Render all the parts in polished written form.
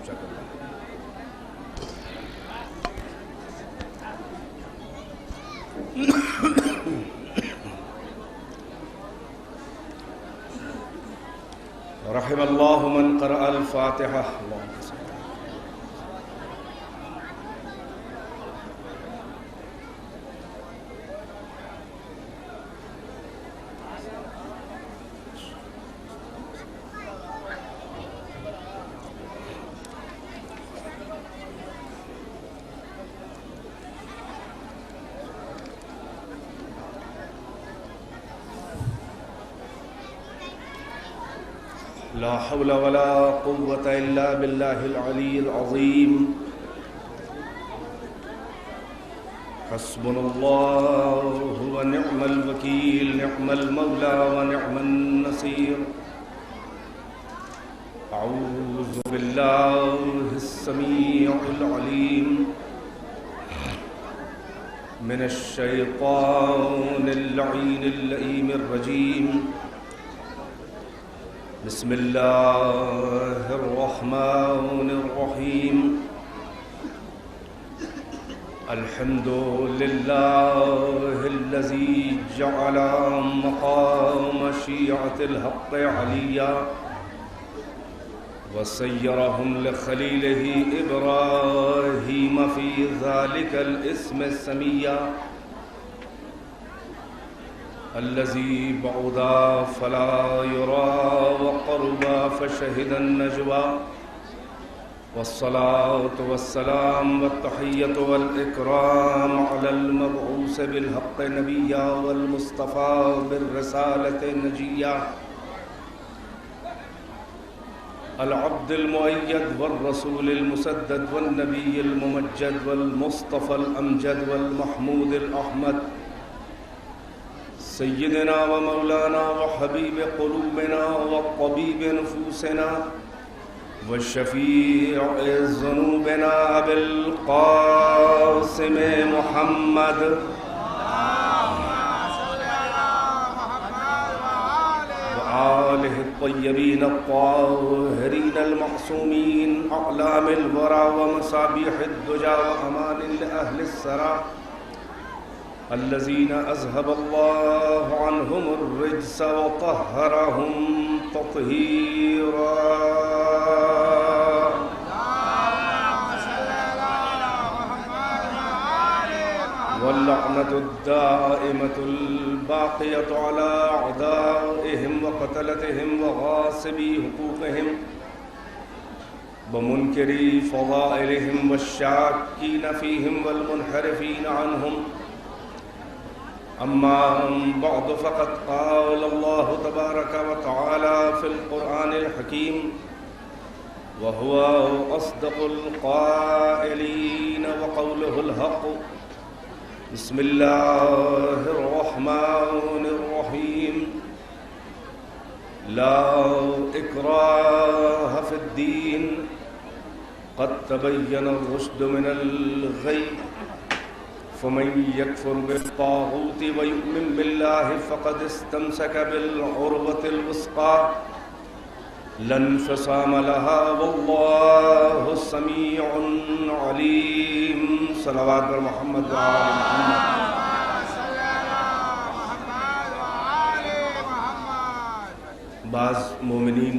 اونچا کر دیں. رحم اللہ من قرأ الفاتحہ. اللہم صل. لا حول ولا قوة إلا بالله العلي العظيم. حسبنا الله ونعم الوكيل، نعم المولى ونعم النصير. أعوذ بالله السميع العليم من الشيطان اللعين اللئيم الرجيم. بسم اللہ الرحمن الرحیم. الحمد للہ الذی جعل مقام شیعة الحق علیہ وسیرهم لخلیلہ ابراہیم فی ذلک الاسم السمیہ الذي بعدا فلا يرى وقربا فشهد النجوى. والصلاة والسلام والتحية والإكرام على المبعوث بالحق نبيا والمصطفى بالرسالة نجيا العبد المؤيد والرسول المسدد والنبي الممجد والمصطفى الأمجد والمحمود الأحمد سيدنا ومولانا وحبيب قلوبنا وطبيب نفوسنا وشفيع ذنوبنا أبي القاسم محمد وآله الطيبين الطاهرين المعصومين أعلام الورى ومصابيح الدجى وأمان لأهل السرى الذين أذهب الله عنهم الرجس وطهرهم تطهيرا. واللعنة الدائمة الباقية على أعدائهم وقتلتهم وغاصبي حقوقهم ومنكري فضائلهم والشاكين فيهم والمنحرفين عنهم. أما بعد فقد قال الله تبارك وتعالى في القرآن الحكيم وهو أصدق القائلين وقوله الحق. بسم الله الرحمن الرحيم. لا إكراه في الدين قد تبين الرشد من الغي فمن يكفر بالطاغوت ويؤمن بالله فقد استمسك بالعروة الوثقى لا انفصام لها والله سميع عليم. صلوات بر محمد وآل محمد. بعض مومنین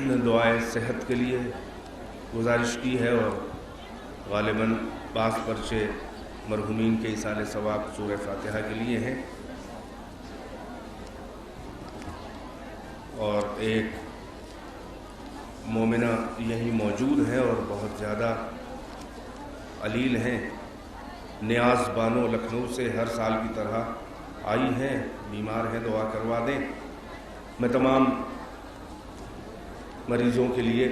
نے دعائے صحت کے لیے گزارش کی ہے اور غالباً بعض پرچے مرحومین کے ایصال ثواب سورہ فاتحہ کے لیے ہیں اور ایک مومنہ یہیں موجود ہے اور بہت زیادہ علیل ہیں. نیاز بانو لکھنؤ سے ہر سال کی طرح آئی ہیں، بیمار ہیں، دعا کروا دیں. میں تمام مریضوں کے لیے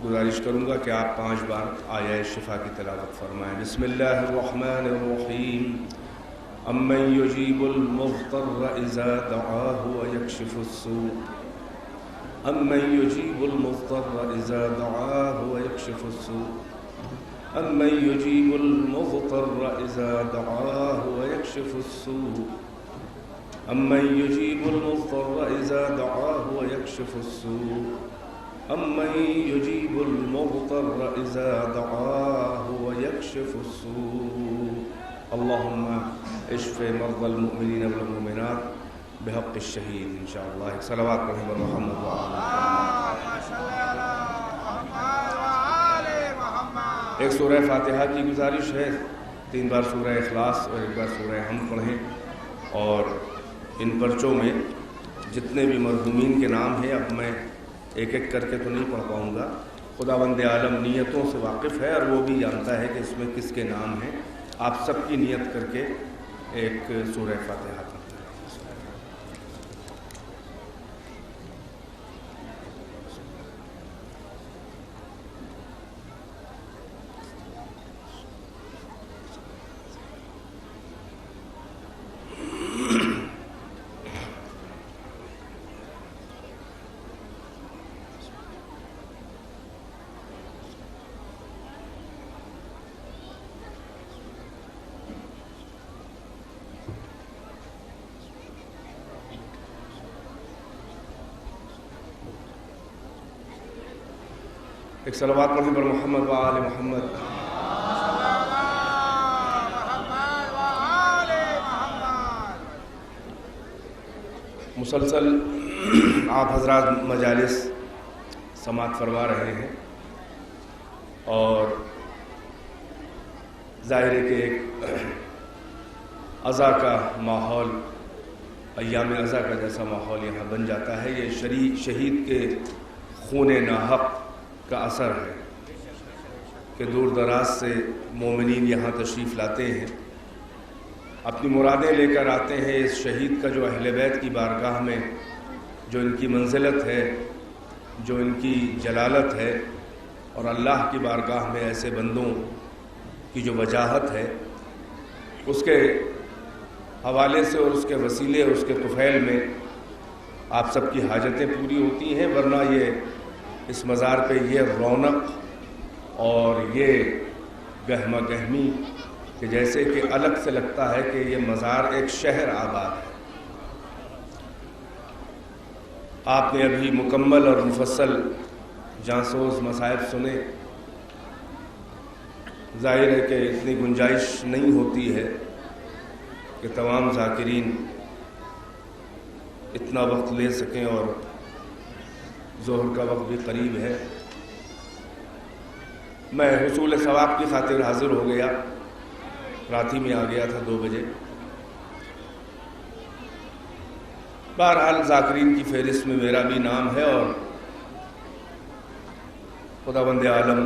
گزارش کروں گا کہ آپ 5 بار آیہ شفا کی تلاوت فرمائیں. بسم اللہ الرحمن الرحیم. امن یجیب المضطر اذا دعاہ ویکشف السوء. امن یجیب المضطر اذا دعاہ ویکشف السوء. امن یجیب المضطر اذا دعاہ ویکشف السوء. امن یجیب المضطر اذا دعاہ ویکشف السوء. أمن يجيب المضطر المضطر إذا دعاه ويكشف السوء اللهم اشف مرضى المؤمنين والمؤمنات بحق الشہید انشاءاللہ. صلوات پڑھیں بر محمد محمد. ایک سورہ فاتحہ کی گزارش ہے، 3 بار سورہ اخلاص اور 1 بار سورہ حمد پڑھیں. اور ان پرچوں میں جتنے بھی مرحومین کے نام ہیں اب میں ایک ایک کر کے تو نہیں پڑھ پاؤں گا. خداوند عالم نیتوں سے واقف ہے اور وہ بھی جانتا ہے کہ اس میں کس کے نام ہیں. آپ سب کی نیت کر کے ایک سورہ فاتحہ پڑھیں. ایک صلوات پڑھیں پر محمد و آل محمد. مسلسل آپ حضرات مجالس سماعت فرما رہے ہیں اور ظاہر ہے کہ ایک عزا کا ماحول، ایام عزا کا جیسا ماحول یہاں بن جاتا ہے. یہ شہید کے خون ناحق کا اثر ہے کہ دور دراز سے مومنین یہاں تشریف لاتے ہیں، اپنی مرادیں لے کر آتے ہیں. اس شہید کا جو اہل بیت کی بارگاہ میں جو ان کی منزلت ہے، جو ان کی جلالت ہے، اور اللہ کی بارگاہ میں ایسے بندوں کی جو وجاہت ہے، اس کے حوالے سے اور اس کے وسیلے اور اس کے طفیل میں آپ سب کی حاجتیں پوری ہوتی ہیں. ورنہ یہ اس مزار پہ یہ رونق اور یہ گہمہ گہمی کہ جیسے کہ الگ سے لگتا ہے کہ یہ مزار ایک شہر آباد ہے. آپ نے ابھی مکمل اور مفصل جانسوز مصائب سنے. ظاہر ہے کہ اتنی گنجائش نہیں ہوتی ہے کہ تمام ذاکرین اتنا وقت لے سکیں، اور ظہر کا وقت بھی قریب ہے. میں حصول ثواب کی خاطر حاضر ہو گیا، رات ہی میں آ گیا تھا 2 بجے. بہرحال ذاکرین کی فہرست میں میرا بھی نام ہے، اور خداوند عالم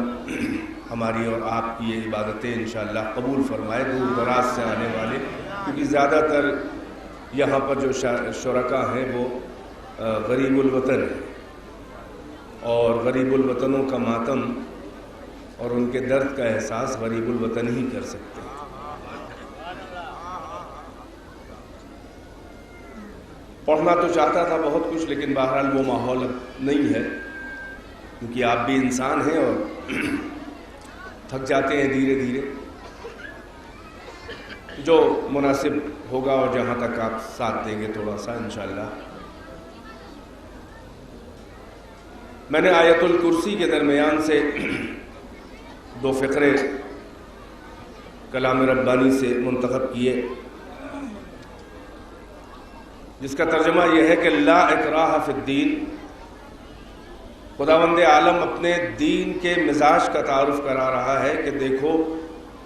ہماری اور آپ کی یہ عبادتیں انشاءاللہ قبول فرمائے. دور دراز سے آنے والے، کیونکہ زیادہ تر یہاں پر جو شرکاء ہیں وہ غریب الوطن ہیں، اور غریب الوطنوں کا ماتم اور ان کے درد کا احساس غریب الوطن ہی کر سکتے ہیں. پڑھنا تو چاہتا تھا بہت کچھ، لیکن بہرحال وہ ماحول نہیں ہے، کیونکہ آپ بھی انسان ہیں اور تھک جاتے ہیں دھیرے دھیرے. جو مناسب ہوگا اور جہاں تک آپ ساتھ دیں گے تھوڑا سا انشاءاللہ. میں نے آیت الکرسی کے درمیان سے 2 فقرے کلام ربانی سے منتخب کیے، جس کا ترجمہ یہ ہے کہ لا اکراہ فی الدین. خداوند عالم اپنے دین کے مزاج کا تعارف کرا رہا ہے کہ دیکھو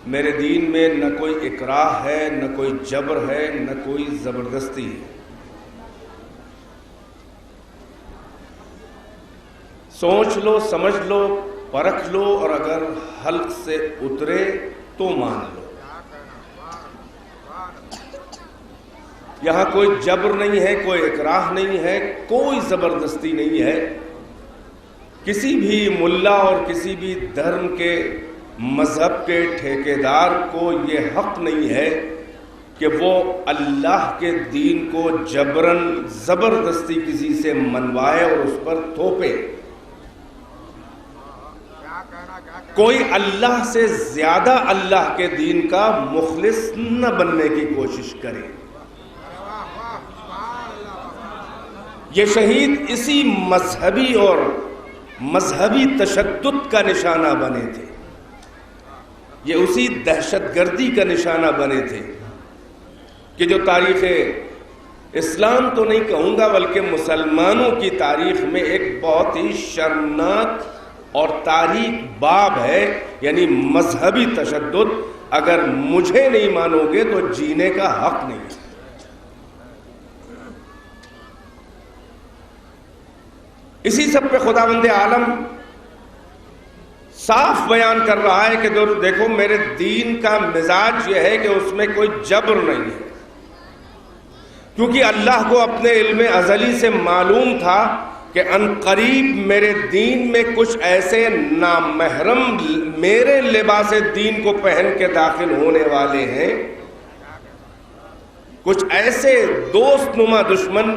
میرے دین میں نہ کوئی اکراہ ہے، نہ کوئی جبر ہے، نہ کوئی زبردستی ہے. سوچ لو، سمجھ لو، پرکھ لو، اور اگر حلق سے اترے تو مان لو. یہاں کوئی جبر نہیں ہے، کوئی اکراہ نہیں ہے، کوئی زبردستی نہیں ہے. کسی بھی ملا اور کسی بھی دھرم کے مذہب کے ٹھیکیدار کو یہ حق نہیں ہے کہ وہ اللہ کے دین کو جبراً زبردستی کسی سے منوائے اور اس پر تھوپے. کوئی اللہ سے زیادہ اللہ کے دین کا مخلص نہ بننے کی کوشش کرے. یہ شہید اسی مذہبی اور مذہبی تشدد کا نشانہ بنے تھے، یہ اسی دہشت گردی کا نشانہ بنے تھے کہ جو تاریخ اسلام تو نہیں کہوں گا بلکہ مسلمانوں کی تاریخ میں ایک بہت ہی شرمناک اور تاریک باب ہے، یعنی مذہبی تشدد۔ اگر مجھے نہیں مانو گے تو جینے کا حق نہیں ہے۔ اسی سب پہ خداوند عالم صاف بیان کر رہا ہے کہ دیکھو میرے دین کا مزاج یہ ہے کہ اس میں کوئی جبر نہیں ہے، کیونکہ اللہ کو اپنے علم ازلی سے معلوم تھا کہ ان قریب میرے دین میں کچھ ایسے نامحرم میرے لباس دین کو پہن کے داخل ہونے والے ہیں، کچھ ایسے دوست نما دشمن،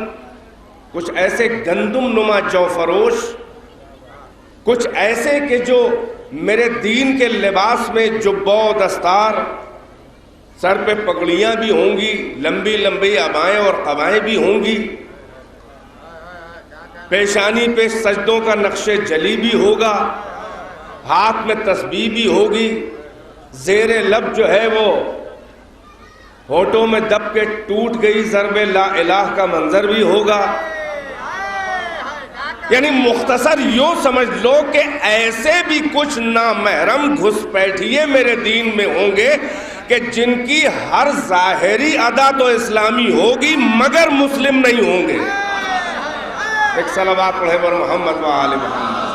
کچھ ایسے گندم نما جو فروش، کچھ ایسے کہ جو میرے دین کے لباس میں جبہ و دستار، سر پہ پگڑیاں بھی ہوں گی، لمبی لمبی عبائیں اور قبائیں بھی ہوں گی، پیشانی پہ سجدوں کا نقش جلی بھی ہوگا، ہاتھ میں تسبیح بھی ہوگی، زیر لب جو ہے وہ ہونٹوں میں دب کے ٹوٹ گئی ضرب لا الہ کا منظر بھی ہوگا۔ یعنی مختصر یوں سمجھ لو کہ ایسے بھی کچھ نامحرم گھسپیٹھیے میرے دین میں ہوں گے کہ جن کی ہر ظاہری ادا تو اسلامی ہوگی مگر مسلم نہیں ہوں گے۔ ایک صلوات پڑھے پر محمد و آل محمد۔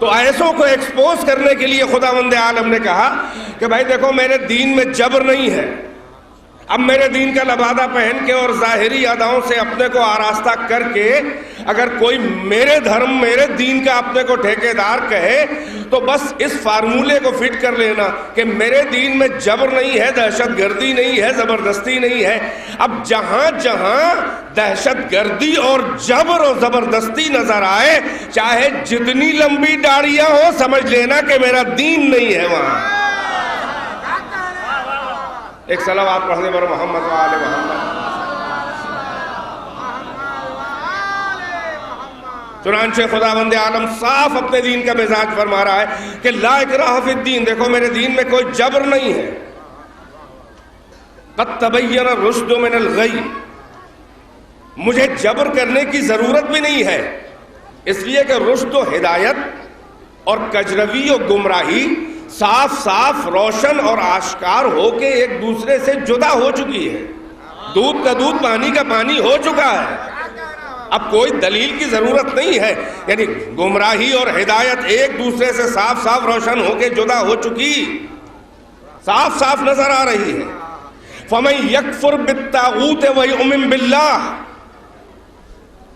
تو ایسوں کو ایکسپوز کرنے کے لیے خداوند عالم نے کہا کہ بھائی دیکھو میرے دین میں جبر نہیں ہے، اب میرے دین کا لبادہ پہن کے اور ظاہری اداؤں سے اپنے کو آراستہ کر کے اگر کوئی میرے دھرم میرے دین کا اپنے کو ٹھیکیدار کہے تو بس اس فارمولے کو فٹ کر لینا کہ میرے دین میں جبر نہیں ہے، دہشت گردی نہیں ہے، زبردستی نہیں ہے۔ اب جہاں جہاں دہشت گردی اور جبر و زبردستی نظر آئے، چاہے جتنی لمبی داڑیاں ہو، سمجھ لینا کہ میرا دین نہیں ہے وہاں۔ ایک صلوات پڑھنے پر محمد و آل محمد۔ چنانچہ خداوند عالم صاف اپنے دین کا مزاج فرما رہا ہے کہ لا اکراہ فی الدین، دیکھو میرے دین میں کوئی جبر نہیں ہے۔ قد تبین الرشد من الغی، مجھے جبر کرنے کی ضرورت بھی نہیں ہے، اس لیے کہ رشد و ہدایت اور کجروی و گمراہی صاف صاف روشن اور آشکار ہو کے ایک دوسرے سے جدا ہو چکی ہے، دودھ کا دودھ پانی کا پانی ہو چکا ہے، اب کوئی دلیل کی ضرورت نہیں ہے۔ یعنی گمراہی اور ہدایت ایک دوسرے سے صاف صاف روشن ہو کے جدا ہو چکی، صاف صاف نظر آ رہی ہے۔ فَمَن يَكْفُرْ بِالطَّاغُوتِ وَيُؤْمِن بِاللَّهِ،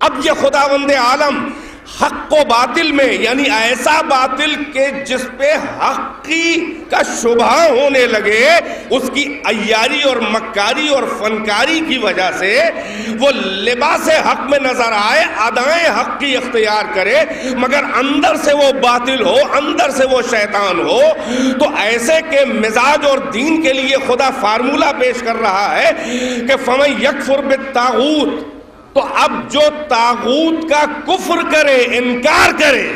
اب یہ خداوند عالم حق و باطل میں، یعنی ایسا باطل کہ جس پہ حقی کا شبہ ہونے لگے، اس کی عیاری اور مکاری اور فنکاری کی وجہ سے وہ لباس حق میں نظر آئے، ادائیں حق کی اختیار کرے، مگر اندر سے وہ باطل ہو، اندر سے وہ شیطان ہو، تو ایسے کے مزاج اور دین کے لیے خدا فارمولہ پیش کر رہا ہے کہ فَمَن يَكْفُرْ بِالطَّاغُوتِ، تو اب جو طاغوت کا کفر کرے، انکار کرے،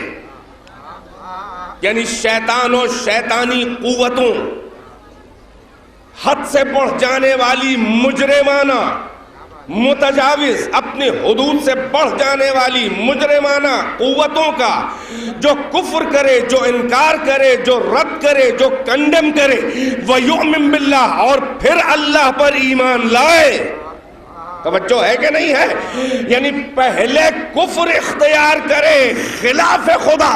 یعنی شیطان و شیطانی قوتوں، حد سے بڑھ جانے والی مجرمانہ، متجاوز، اپنی حدود سے بڑھ جانے والی مجرمانہ قوتوں کا جو کفر کرے، جو انکار کرے، جو رد کرے، جو کنڈم کرے، وَيُؤْمِن بِاللَّهِ، اور پھر اللہ پر ایمان لائے۔ توجہ ہے کہ نہیں ہے؟ یعنی پہلے کفر اختیار کرے، خلاف خدا،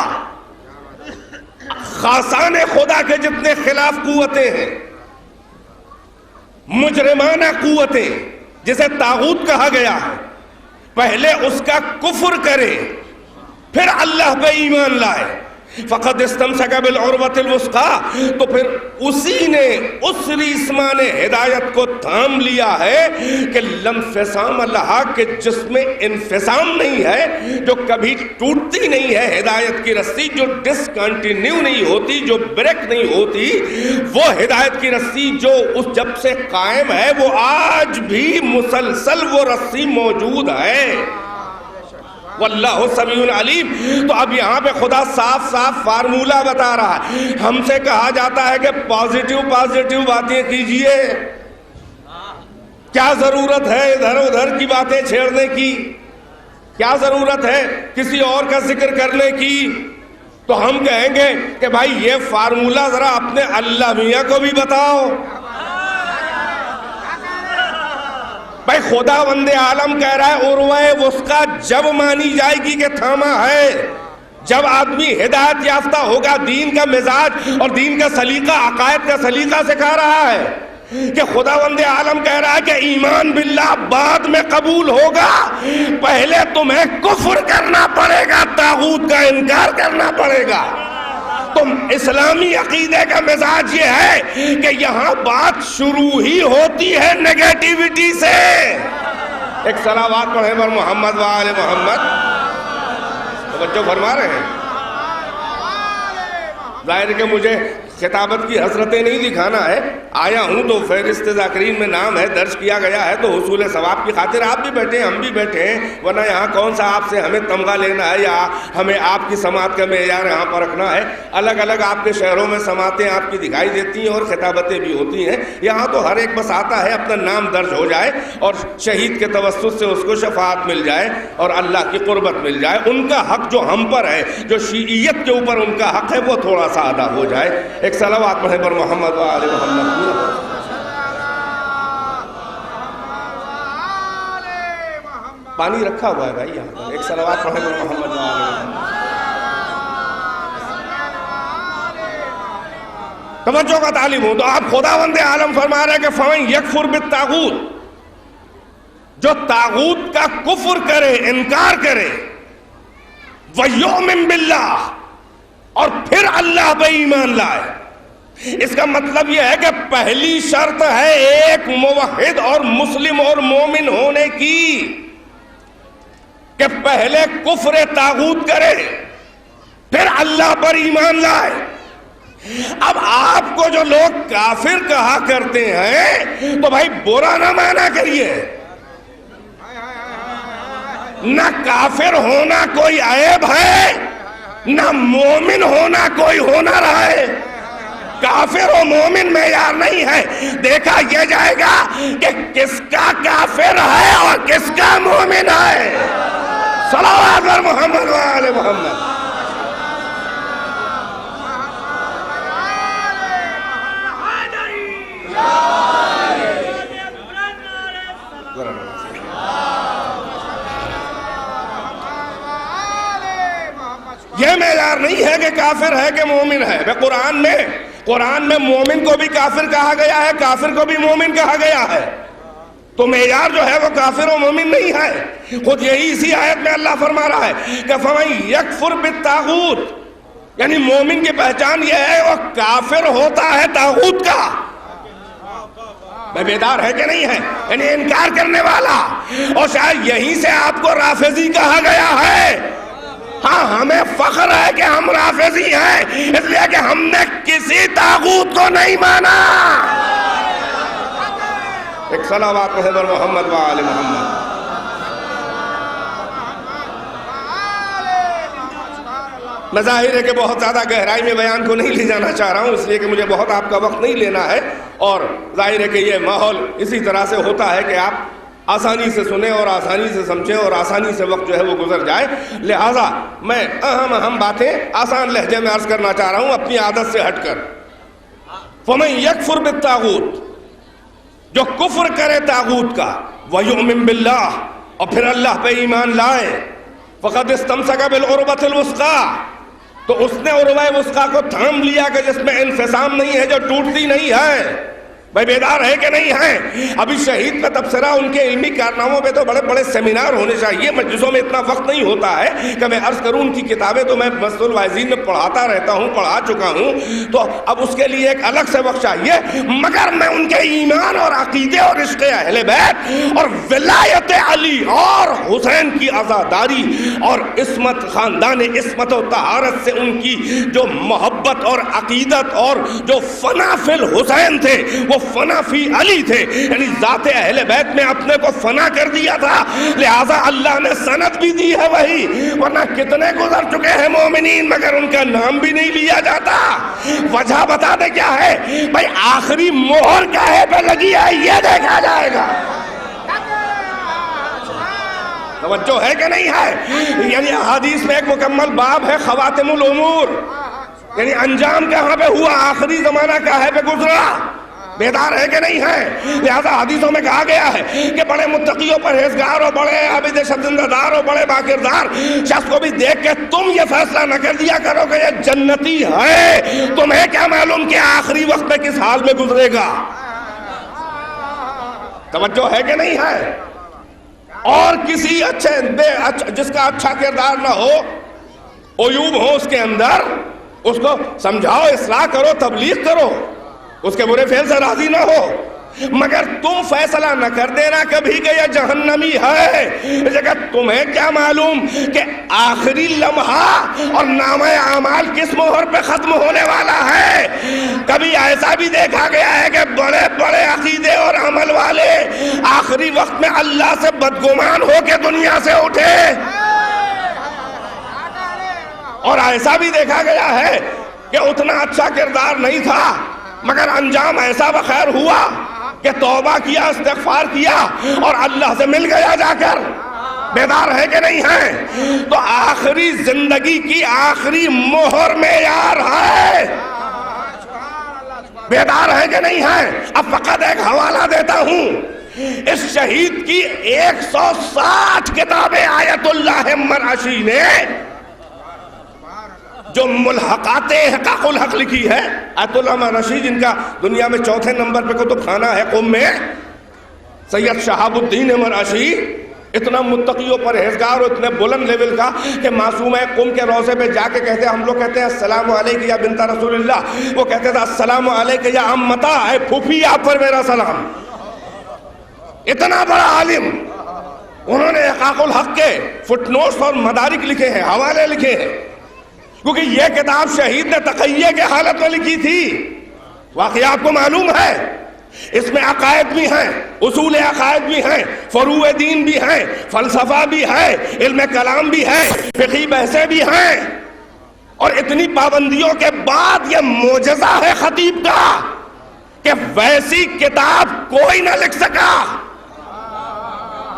خاصان خدا کے جتنے خلاف قوتیں ہیں، مجرمانہ قوتیں جسے طاغوت کہا گیا ہے، پہلے اس کا کفر کرے پھر اللہ پہ ایمان لائے، فقد استمسک بالعروۃ الوثقی، تو پھر اسی نے اس ریسمان ہدایت کو تھام لیا ہے کہ لم انفصام لہا، کہ جس میں انفصام نہیں ہے، جو کبھی ٹوٹتی نہیں ہے ہدایت کی رسی، جو ڈسکنٹینیو نہیں ہوتی، جو بریک نہیں ہوتی، وہ ہدایت کی رسی جو اس جب سے قائم ہے وہ آج بھی مسلسل وہ رسی موجود ہے۔ واللہ سمیع علیم۔ تو اب یہاں پہ خدا صاف صاف فارمولہ بتا رہا ہے۔ ہم سے کہا جاتا ہے کہ پازیٹیو باتیں کیجئے، کیا ضرورت ہے ادھر ادھر کی باتیں چھیڑنے کی، کیا ضرورت ہے کسی اور کا ذکر کرنے کی؟ تو ہم کہیں گے کہ بھائی یہ فارمولہ ذرا اپنے اللہ میاں کو بھی بتاؤ۔ بھائی خدا وند عالم کہہ رہا ہے عروہ وثقیٰ جب مانی جائے گی کہ تھاما ہے، جب آدمی ہدایت یافتہ ہوگا، دین کا مزاج اور دین کا سلیقہ، عقائد کا سلیقہ سکھا رہا ہے کہ خداوند عالم کہہ رہا ہے کہ ایمان باللہ بعد میں قبول ہوگا، پہلے تمہیں کفر کرنا پڑے گا، طاغوت کا انکار کرنا پڑے گا۔ تم اسلامی عقیدے کا مزاج یہ ہے کہ یہاں بات شروع ہی ہوتی ہے نیگیٹیوٹی سے۔ ایک صلوات پڑھیں پر محمد و آل محمد، توجہ فرما رہے ہیں؟ ظاہر ہے کہ مجھے خطابت کی حسرتیں نہیں دکھانا ہے، آیا ہوں تو فہرست ذاکرین میں نام ہے، درج کیا گیا ہے، تو حصول ثواب کی خاطر آپ بھی بیٹھے ہیں، ہم بھی بیٹھے ہیں، ورنہ یہاں کون سا آپ سے ہمیں تمغہ لینا ہے یا ہمیں آپ کی سماعت کا معیار یہاں پر رکھنا ہے۔ الگ الگ آپ کے شہروں میں سماعتیں آپ کی دکھائی دیتی ہیں اور خطابتیں بھی ہوتی ہیں، یہاں تو ہر ایک بس آتا ہے اپنا نام درج ہو جائے اور شہید کے توسط سے اس کو شفاعت مل جائے اور اللہ کی قربت مل جائے۔ ان کا حق جو ہم پر ہے، جو شیعیت کے اوپر ان کا حق ہے، وہ تھوڑا سا ادا ہو جائے۔ ایک صلوات پڑھیں پر محمد و آل محمد۔ پانی رکھا ہوا ہے بھائی یہاں پر، ایک صلوات پڑھیں پر محمد و آل محمد۔ توجہ کا تعلیم ہو تو آپ خداوند عالم فرما رہے ہیں کہ فَمَن يَكْفُرْ بِالطَّاغُوتِ، جو طاغوت کا کفر کرے، انکار کرے، وَيُؤْمِن بِاللَّهِ، اور پھر اللہ پہ ایمان لائے۔ اس کا مطلب یہ ہے کہ پہلی شرط ہے ایک موحد اور مسلم اور مومن ہونے کی، کہ پہلے کفر طاغوت کرے پھر اللہ پر ایمان لائے۔ اب آپ کو جو لوگ کافر کہا کرتے ہیں تو بھائی برا نہ مانا کریے، نہ کافر ہونا کوئی عیب ہے، نہ مومن ہونا کوئی ہنر ہے۔ کافر و مومن معیار نہیں ہے، دیکھا یہ جائے گا کہ کس کا کافر ہے اور کس کا مومن ہے۔ صلوات پر محمد و آل محمد۔ یہ معیار نہیں ہے کہ کافر ہے کہ مومن ہے۔ قرآن میں مومن کو بھی کافر کہا گیا ہے، کافر کو بھی مومن کہا گیا ہے، تو معیار جو ہے وہ کافر و مومن نہیں ہے۔ خود یہی اسی آیت میں اللہ فرما رہا ہے کہ فَمَن يَكْفُرْ بِالطَّاغُوتِ، یعنی مومن کی پہچان یہ ہے وہ کافر ہوتا ہے طاغوت کا۔ بیدار ہے کہ نہیں ہے؟ یعنی انکار کرنے والا، اور شاید یہیں سے آپ کو رافضی کہا گیا ہے۔ ہاں ہمیں فخر ہے کہ ہم رافضی ہیں، اس لیے کہ ہم نے کسی طاغوت کو نہیں مانا۔ ایک صلوات پڑھیں پر محمد و آل محمد۔ میں ظاہر ہے کہ بہت زیادہ گہرائی میں بیان کو نہیں لے جانا چاہ رہا ہوں، اس لیے کہ مجھے بہت آپ کا وقت نہیں لینا ہے، اور ظاہر ہے کہ یہ ماحول اسی طرح سے ہوتا ہے کہ آپ آسانی سے سنیں اور آسانی سے سمجھیں اور آسانی سے وقت جو ہے وہ گزر جائے، لہٰذا میں اہم باتیں آسان لہجے میں عرض کرنا چاہ رہا ہوں اپنی عادت سے ہٹ کر۔ فَمَن يَكْفُرْ بِالطَّاغُوتِ، جو کفر کرے طاغوت کا، وَيُؤْمِن بِاللَّهِ، اور پھر اللہ پہ ایمان لائے، فَقَدْ اسْتَمْسَكَ بِالْعُرْوَةِ الْوُثْقَىٰ، تو اس نے عروہ وثقیٰ کو تھام لیا کہ جس میں انفصام نہیں ہے، جو ٹوٹتی نہیں ہے۔ بھائی بیدار ہے کہ نہیں ہے؟ ابھی شہید کا تبصرہ ان کے علمی کارناموں پہ تو بڑے بڑے سیمینار ہونے چاہیے، مجلسوں میں اتنا وقت نہیں ہوتا ہے کہ میں عرض کروں ان کی کتابیں تو میں مسجد الواعظین میں پڑھاتا رہتا ہوں، پڑھا چکا ہوں، تو اب اس کے لیے ایک الگ سے وقت چاہیے، مگر میں ان کے ایمان اور عقیدے اور عشق اہل بیت اور ولایت علی اور حسین کی عزاداری اور عصمت، خاندان عصمت و طہارت سے ان کی جو محبت اور عقیدت اور جو فنا فی الحسین تھے وہ فنا فی علی تھے، یعنی ذات اہل بیت میں اپنے کو فنا کر دیا تھا، لہذا اللہ نے سند بھی دی ہے وہی، ورنہ کتنے گزر چکے ہیں مومنین مگر ان کا نام بھی نہیں لیا جاتا۔ وجہ بتا دے کیا ہے؟ بھائی آخری مہر کاہے پہ لگی ہے یہ دیکھا جائے گا۔ توجہ ہے کہ نہیں ہے؟ یعنی حدیث میں ایک مکمل باب ہے خواتم الامور، یعنی انجام کہاں پہ ہوا، آخری زمانہ کاہے پہ گزرا، بیدار ہے کہ نہیں ہے؟ لہذا حدیثوں میں کہا گیا ہے کہ بڑے متقی و پرہیزگار اور بڑے عابد شرمندار اور بڑے باکردار شخص کو بھی دیکھ کے تم یہ فیصلہ نہ کر دیا کرو کہ یہ جنتی ہے، تمہیں کیا معلوم کہ آخری وقت میں کس حال میں گزرے گا۔ توجہ ہے کہ نہیں ہے؟ اور کسی جس کا اچھا کردار نہ ہو، عیوب ہو اس کے اندر، اس کو سمجھاؤ، اصلاح کرو، تبلیغ کرو، اس کے برے فعل سے راضی نہ ہو، مگر تم فیصلہ نہ کر دینا کبھی کہ یہ جہنمی ہے، اس جگہ تمہیں کیا معلوم کہ آخری لمحہ اور نامہ اعمال کس مہر پہ ختم ہونے والا ہے۔ کبھی ایسا بھی دیکھا گیا ہے کہ بڑے بڑے عقیدے اور عمل والے آخری وقت میں اللہ سے بدگمان ہو کے دنیا سے اٹھے، اور ایسا بھی دیکھا گیا ہے کہ اتنا اچھا کردار نہیں تھا مگر انجام ایسا بخیر ہوا کہ توبہ کیا، استغفار کیا اور اللہ سے مل گیا جا کر۔ بیدار ہے کہ نہیں ہے؟ تو آخری زندگی کی آخری مہر معیار ہے، بیدار ہے کہ نہیں ہے؟ اب فقط ایک حوالہ دیتا ہوں، اس شہید کی 160 کتابیں آیت اللہ مرعشی نے جو ملحقات حقاق الحق لکھی ہے، آیت اللہ مرعشی جن کا دنیا میں چوتھے نمبر پہ کتب خانہ ہے قم میں، سید شہاب الدین مرعشی اتنا متقی و پرہیزگار اور اتنے بلند لیول کا کہ معصومہ قم کے روضے پہ جا کے کہتے ہیں، ہم لوگ کہتے ہیں السلام علیکہ یا بنت رسول اللہ، وہ کہتے تھے السلام علیکہ یا امتا، اے پھوپھی آپ پر میرا سلام۔ اتنا بڑا عالم، انہوں نے حقاق الحق کے فٹ نوٹس اور مدارک لکھے ہیں، حوالے لکھے ہیں، کیونکہ یہ کتاب شہید نے تقیہ کے حالت میں لکھی تھی۔ واقعات کو معلوم ہے، اس میں عقائد بھی ہیں، اصول عقائد بھی ہیں، فروع دین بھی ہیں، فلسفہ بھی ہے، علم کلام بھی ہے، فقہی بحثیں بھی ہیں، اور اتنی پابندیوں کے بعد یہ معجزہ ہے خطیب کا کہ ویسی کتاب کوئی نہ لکھ سکا۔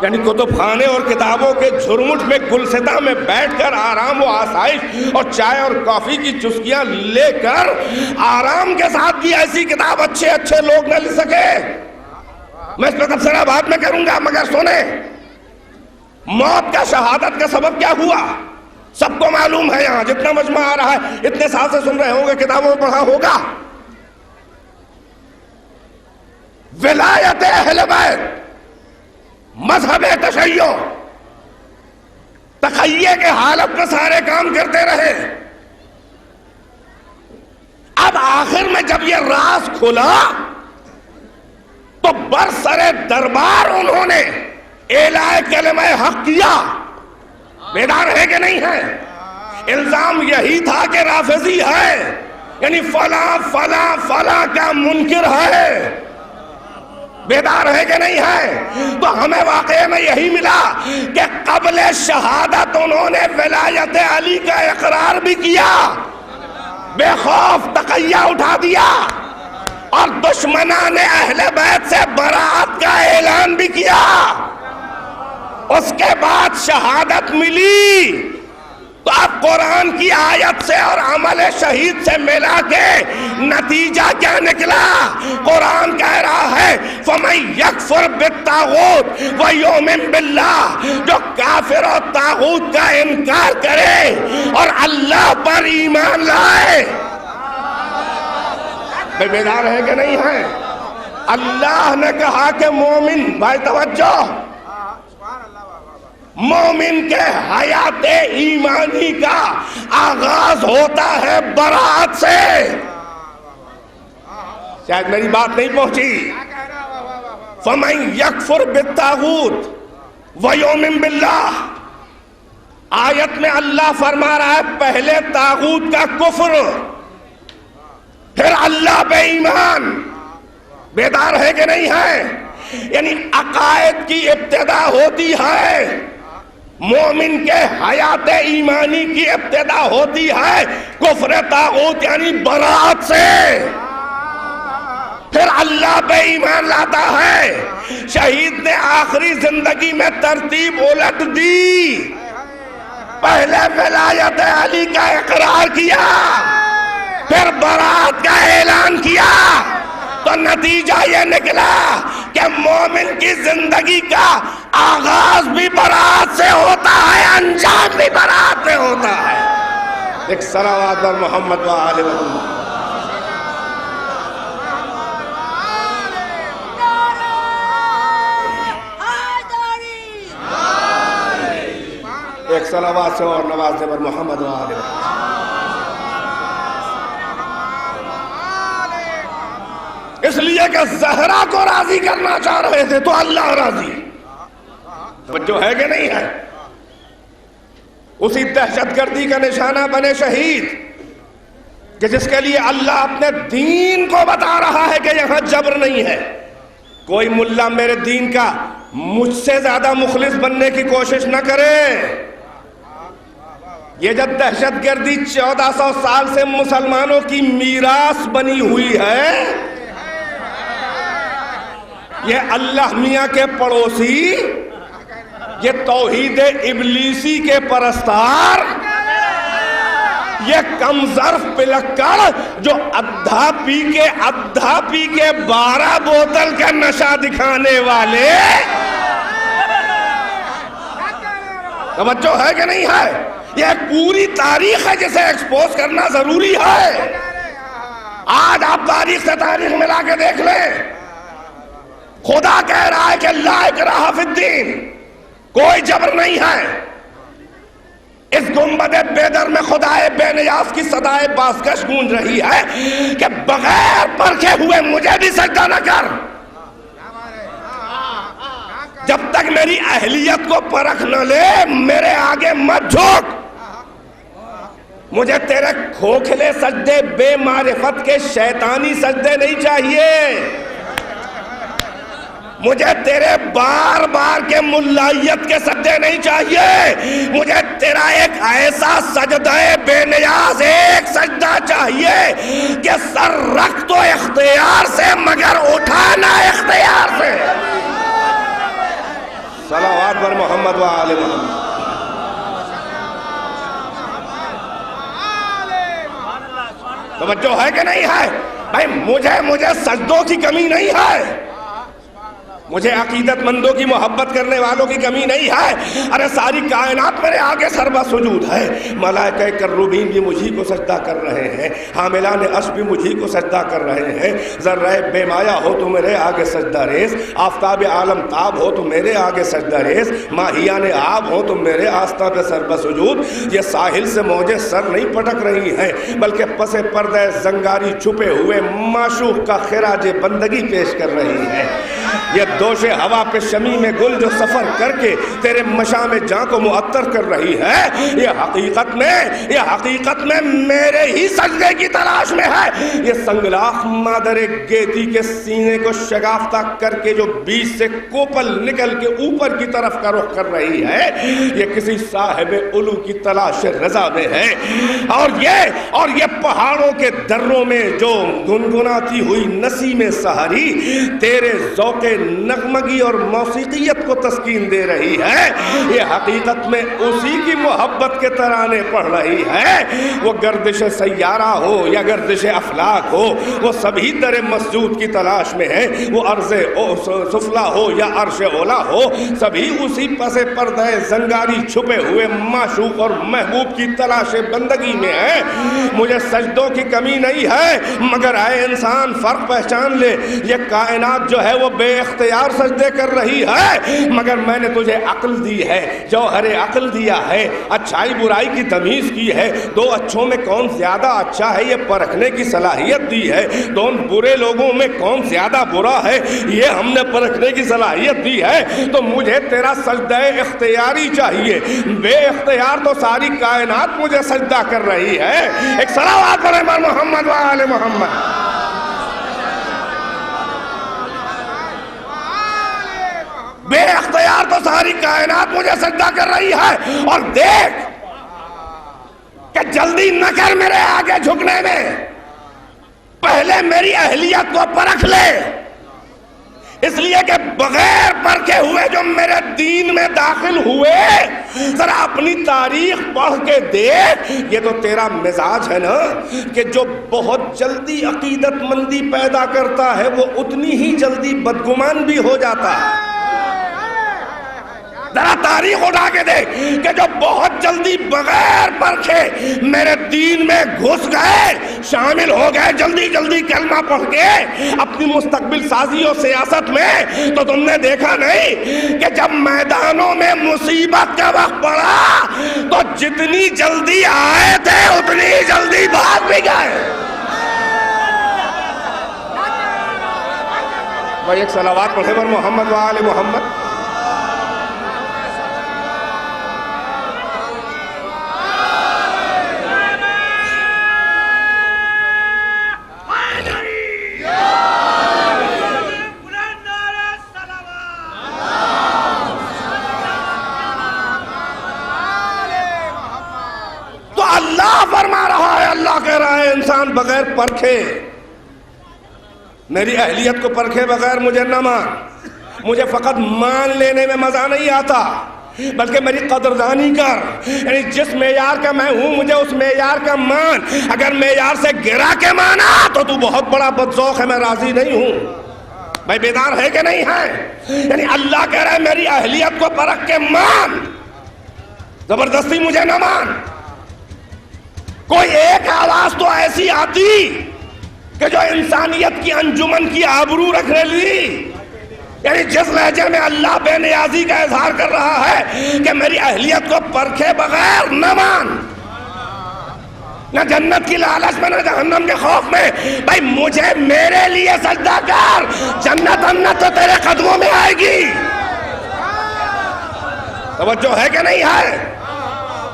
یعنی کتب خانے اور کتابوں کے جھرمٹ میں گلستہ میں بیٹھ کر آرام و آسائش اور چائے اور کافی کی چسکیاں لے کر آرام کے ساتھ بھی ایسی کتاب اچھے اچھے لوگ نہ لکھ سکے۔ میں اس پہ تبصرہ بعد میں کروں گا، مگر سنیں، موت کا شہادت کا سبب کیا ہوا سب کو معلوم ہے، یہاں جتنا مجمع آ رہا ہے اتنے سال سے سن رہے ہوں گے، کتابوں میں پڑھا ہوگا۔ ولایت اہل بیت، مذہب تشیع، تقیہ کے حالت میں سارے کام کرتے رہے، اب آخر میں جب یہ راز کھلا تو برسر دربار انہوں نے اعلان کلمہ حق کیا۔ بیدار ہے کہ نہیں ہے؟ الزام یہی تھا کہ رافضی ہے، یعنی فلاں فلاں فلاں کا منکر ہے۔ بیدار ہے کہ نہیں ہے؟ تو ہمیں واقعے میں یہی ملا کہ قبل شہادت انہوں نے ولایت علی کا اقرار بھی کیا، بے خوف تقیہ اٹھا دیا، اور دشمنان اہل بیت سے براءت کا اعلان بھی کیا۔ اس کے بعد شہادت ملی تو اب قرآن کی آیت سے اور عمل شہید سے ملا کے نتیجہ کیا نکلا؟ قرآن کہہ رہا ہے فَمَن يَكْفُرْ بِالطَّاغُوتِ وَيُؤْمِن بِاللَّهِ، جو کافر اور طاغوت کا انکار کرے اور اللہ پر ایمان لائے۔ بیدار ہے کہ نہیں ہے؟ اللہ نے کہا کہ مومن، بھائی توجہ، مومن کے حیات ایمانی کا آغاز ہوتا ہے برات سے. شاید میری بات نہیں پہنچی. فَمَن يَكْفُرْ بِالطَّاغُوتِ وَيُؤْمِن بِاللَّهِ، آیت میں اللہ فرما رہا ہے پہلے طاغوت کا کفر، پھر اللہ پہ ایمان. بیدار ہے کہ نہیں ہے؟ یعنی عقائد کی ابتدا ہوتی ہے، مومن کے حیات ایمانی کی ابتدا ہوتی ہے کفر طاغوت یعنی برات سے، پھر اللہ پہ ایمان لاتا ہے. شہید نے آخری زندگی میں ترتیب الٹ دی، پہلے ولایت علی کا اقرار کیا، پھر برات کا اعلان کیا. تو نتیجہ یہ نکلا کہ مومن کی زندگی کا آغاز بھی برات سے ہوتا ہے، انجام بھی برات سے ہوتا ہے. ایک صلوات پر محمد و آل محمد. ایک صلوات سے اور نوازے پر محمد و آل محمد. اس لیے کہ زہرا کو راضی کرنا چاہ رہے تھے تو اللہ راضی. توجہ ہے کہ نہیں ہے؟ اسی دہشت گردی کا نشانہ بنے شہید کہ جس کے لیے اللہ اپنے دین کو بتا رہا ہے کہ یہاں جبر نہیں ہے. کوئی ملا میرے دین کا مجھ سے زیادہ مخلص بننے کی کوشش نہ کرے. یہ جب دہشت گردی 1400 سال سے مسلمانوں کی میراث بنی ہوئی ہے، یہ اللہ میاں کے پڑوسی، یہ توحید ابلیسی کے پرستار، یہ کم ظرف پلکڑ جو ادھا پی کے 12 بوتل کا نشہ دکھانے والے. توجہ ہے کہ نہیں ہے؟ یہ ایک پوری تاریخ ہے جسے ایکسپوز کرنا ضروری ہے. آج آپ تاریخ سے تاریخ ملا کے دیکھ لیں. خدا کہہ رہا ہے کہ لا اکراہ فی الدین، کوئی جبر نہیں ہے. اس گنبد بیدر میں خدائے بے نیاز کی صدائے بازگشت گونج رہی ہے کہ بغیر پرکھے ہوئے مجھے بھی سجدہ نہ کر. جب تک میری اہلیت کو پرکھ نہ لے میرے آگے مت جھک. مجھے تیرے کھوکھلے سجدے بے معرفت کے شیطانی سجدے نہیں چاہیے. مجھے تیرے بار بار کے ملائیت کے سجدے نہیں چاہیے. مجھے تیرا ایک ایسا سجدہ بے نیاز، ایک سجدہ چاہیے کہ سر رکھ تو اختیار سے مگر اٹھانا اختیار سے. صلوات پر محمد و آل محمد. توجہ ہے کہ نہیں ہے؟ بھائی مجھے سجدوں کی کمی نہیں ہے، مجھے عقیدت مندوں کی محبت کرنے والوں کی کمی نہیں ہے. ارے ساری کائنات میرے آگے سربہ سجود ہے. ملائکہ کروبین بھی مجھی کو سجدہ کر رہے ہیں، حاملان عرش بھی مجھی کو سجدہ کر رہے ہیں. ذرہ بے مایا ہو تو میرے آگے سجدہ ریز، آفتاب عالم تاب ہو تو میرے آگے سجدہ ریز، ماہیان آب ہو تو میرے آستہ پہ سربہ سجود. یہ ساحل سے موجیں سر نہیں پٹک رہی ہیں بلکہ پس پردہ زنگاری چھپے ہوئے معشوق کا خراج بندگی پیش کر رہی ہے. یہ دوش ہوا پہ شمی میں گل جو سفر کر کے تیرے مشام جاں کو معطر کر رہی ہے، یہ حقیقت میں میرے ہی سجدے کی تلاش میں ہے. یہ سنگلاخ مادر گیتی کے سینے کو شگافتہ کر کے جو بیچ سے کوپل نکل کے اوپر کی طرف کا رخ کر رہی ہے، یہ کسی صاحب علو کی تلاش رضا میں ہے. اور یہ پہاڑوں کے دروں میں جو گنگناتی ہوئی نسیم سحری تیرے ذوق ذوق نغمگی اور موسیقیت کو تسکین دے رہی ہے، یہ حقیقت میں اسی کی محبت کے ترانے پڑھ رہی ہے۔ وہ گردش سیارہ ہو یا گردش افلاک ہو، وہ سبھی در مسجود کی تلاش میں ہیں۔ وہ عرض سفلا ہو یا عرش اولا ہو، سبھی اسی پس پردہ زنگاری چھپے ہوئے معشوق اور محبوب کی تلاش بندگی میں ہیں۔ مجھے سجدوں کی کمی نہیں ہے، مگر اے انسان فرق پہچان لے، یہ کائنات جو ہے وہ بے اختیار سجدے کر رہی ہے، مگر میں نے تجھے عقل دی ہے، جوہر عقل دیا ہے، اچھائی برائی کی تمیز کی ہے، دو اچھوں میں کون زیادہ اچھا ہے یہ پرکھنے کی صلاحیت دی ہے، دون برے لوگوں میں کون زیادہ برا ہے یہ ہم نے پرکھنے کی صلاحیت دی ہے۔ تو مجھے تیرا سجدہ اختیاری چاہیے، بے اختیار تو ساری کائنات مجھے سجدہ کر رہی ہے۔ ایک صلوات پڑھیں بر محمد و آل محمد۔ بے اختیار تو ساری کائنات مجھے سجدہ کر رہی ہے، اور دیکھ کہ جلدی نہ کر میرے آگے جھکنے میں، پہلے میری اہلیت کو پرکھ لے، اس لیے کہ بغیر پرکھے ہوئے جو میرے دین میں داخل ہوئے، ذرا اپنی تاریخ پڑھ کے دیکھ۔ یہ تو تیرا مزاج ہے نا کہ جو بہت جلدی عقیدت مندی پیدا کرتا ہے وہ اتنی ہی جلدی بدگمان بھی ہو جاتا ہے۔ ذرا تاریخ اٹھا کے دیکھ کہ جو بہت جلدی بغیر پرکھے میرے دین میں گھس گئے، شامل ہو گئے جلدی جلدی کلمہ پڑھ کے اپنی مستقبل سازی و سیاست میں، تو تم نے دیکھا نہیں کہ جب میدانوں میں مصیبت کا وقت پڑا تو جتنی جلدی آئے تھے اتنی جلدی بھاگ بھی گئے۔ بھائی ایک صلوات پڑھے بر محمد و آل محمد۔ فرما رہا ہے، اللہ کہہ رہا ہے انسان بغیر پرکھے میری اہلیت کو پرکھے بغیر مجھے نہ مان۔ مجھے فقط مان لینے میں مزہ نہیں آتا، بلکہ میری قدردانی کر، یعنی جس معیار کا میں ہوں مجھے اس معیار کا مان۔ اگر معیار سے گرا کے مانا تو بہت بڑا بدذوق ہے، میں راضی نہیں ہوں۔ بھائی بیدار ہے کہ نہیں ہے؟ یعنی اللہ کہہ رہا ہے میری اہلیت کو پرکھ کے مان، زبردستی مجھے نہ مان۔ کوئی ایک آواز تو ایسی آتی کہ جو انسانیت کی انجمن کی آبرو رکھنے لی، یعنی جس لہجے میں اللہ بے نیازی کا اظہار کر رہا ہے کہ میری اہلیت کو پرکھے بغیر نہ مان، نہ جنت کی لالچ میں نہ جہنم کے خوف میں۔ بھائی مجھے میرے لیے سجدہ کر، جنت امنت تو تیرے قدموں میں آئے گی۔ توجہ ہے کہ نہیں ہے؟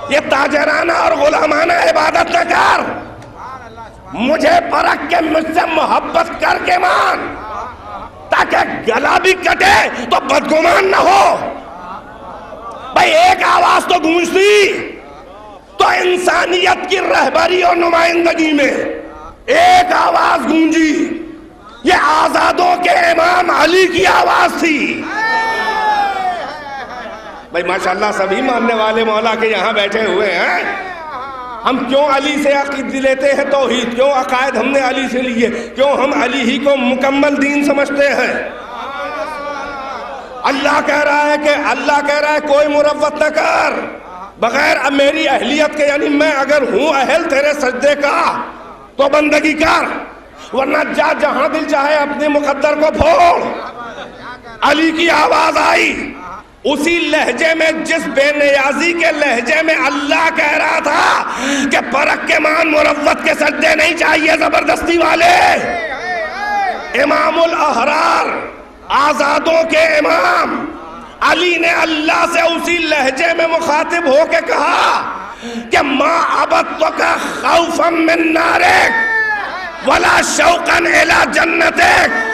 یہ تاجرانہ اور غلامانہ عبادت نہ کر، مجھے پرکھ کے مجھ سے محبت کر کے مان، تاکہ گلا بھی کٹے تو بدگمان نہ ہو۔ بھائی ایک آواز تو گونجتی تو انسانیت کی رہبری اور نمائندگی میں ایک آواز گونجی، یہ آزادوں کے امام علی کی آواز تھی۔ بھائی ماشاءاللہ سبھی ماننے والے مولا کے یہاں بیٹھے ہوئے ہیں۔ ہم کیوں علی سے عقیدت لیتے ہیں؟ توحید کیوں عقائد ہم نے علی سے لیے؟ کیوں ہم علی ہی کو مکمل دین سمجھتے ہیں؟ اللہ کہہ رہا ہے کوئی مروت نہ کر بغیر اب میری اہلیت کے، یعنی میں اگر ہوں اہل تیرے سجدے کا تو بندگی کر، ورنہ جا جہاں دل چاہے اپنے مقدر کو پھوڑ۔ علی کی آواز آئی اسی لہجے میں جس بے نیازی کے لہجے میں اللہ کہہ رہا تھا کہ پرکھ کے مان، مروت کے سجدے نہیں چاہیے زبردستی والے۔ امام الاحرار، آزادوں کے امام علی نے اللہ سے اسی لہجے میں مخاطب ہو کے کہا کہ ما عبدتک خوفا من نارک ولا شوقا الی جنتک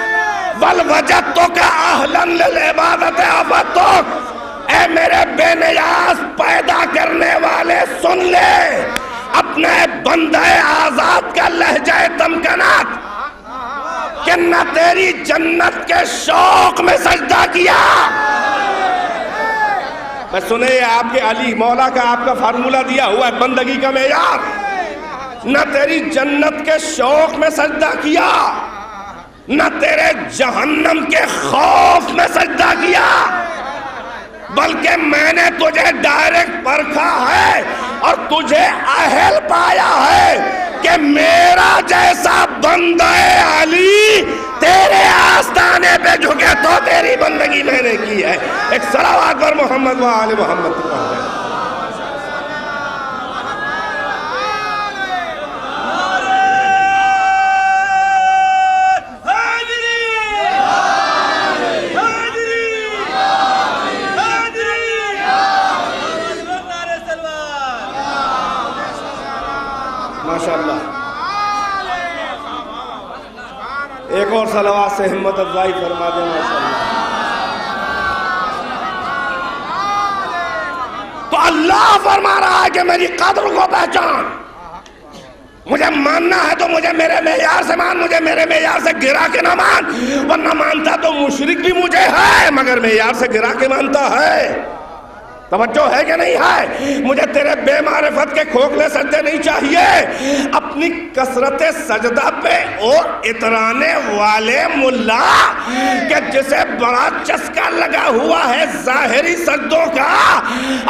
بل وجدتک اہلا للعبادت عبدتک۔ اے میرے بے نیاز پیدا کرنے والے سن لے، اپنے بندہ آزاد کا لہجہ تمکنات کہ نہ تیری جنت کے شوق میں سجدہ کیا. میں سنے آپ کے علی مولا کا آپ کا فارمولہ دیا ہوا ہے بندگی کا معیار. نہ تیری جنت کے شوق میں سجدہ کیا، نہ تیرے جہنم کے خوف میں سجدہ کیا، بلکہ میں نے تجھے ڈائریکٹ پرکھا ہے اور تجھے اہل پایا ہے کہ میرا جیسا بندہ علی تیرے آستانے پہ جھکے تو تیری بندگی میں نے کی ہے. ایک صلوات پر محمد و آل محمد. ماشاءاللہ. ایک اور صلوات سے ہمت افزائی فرما دیں. ماشاءاللہ. تو اللہ فرما رہا ہے کہ میری قدر کو پہچان. مجھے ماننا ہے تو مجھے میرے معیار سے مان، مجھے میرے معیار سے گرا کے نہ مان، ورنہ مانتا تو مشرک بھی مجھے ہے مگر معیار سے گرا کے مانتا ہے. توجہ ہے کہ نہیں ہے؟ مجھے تیرے بے معرفت کے کھوکھلے سجدے نہیں چاہیے. اپنی کثرت سجدہ پہ اور اترانے والے ملا کہ جسے بڑا چسکا لگا ہوا ہے ظاہری سجدوں کا،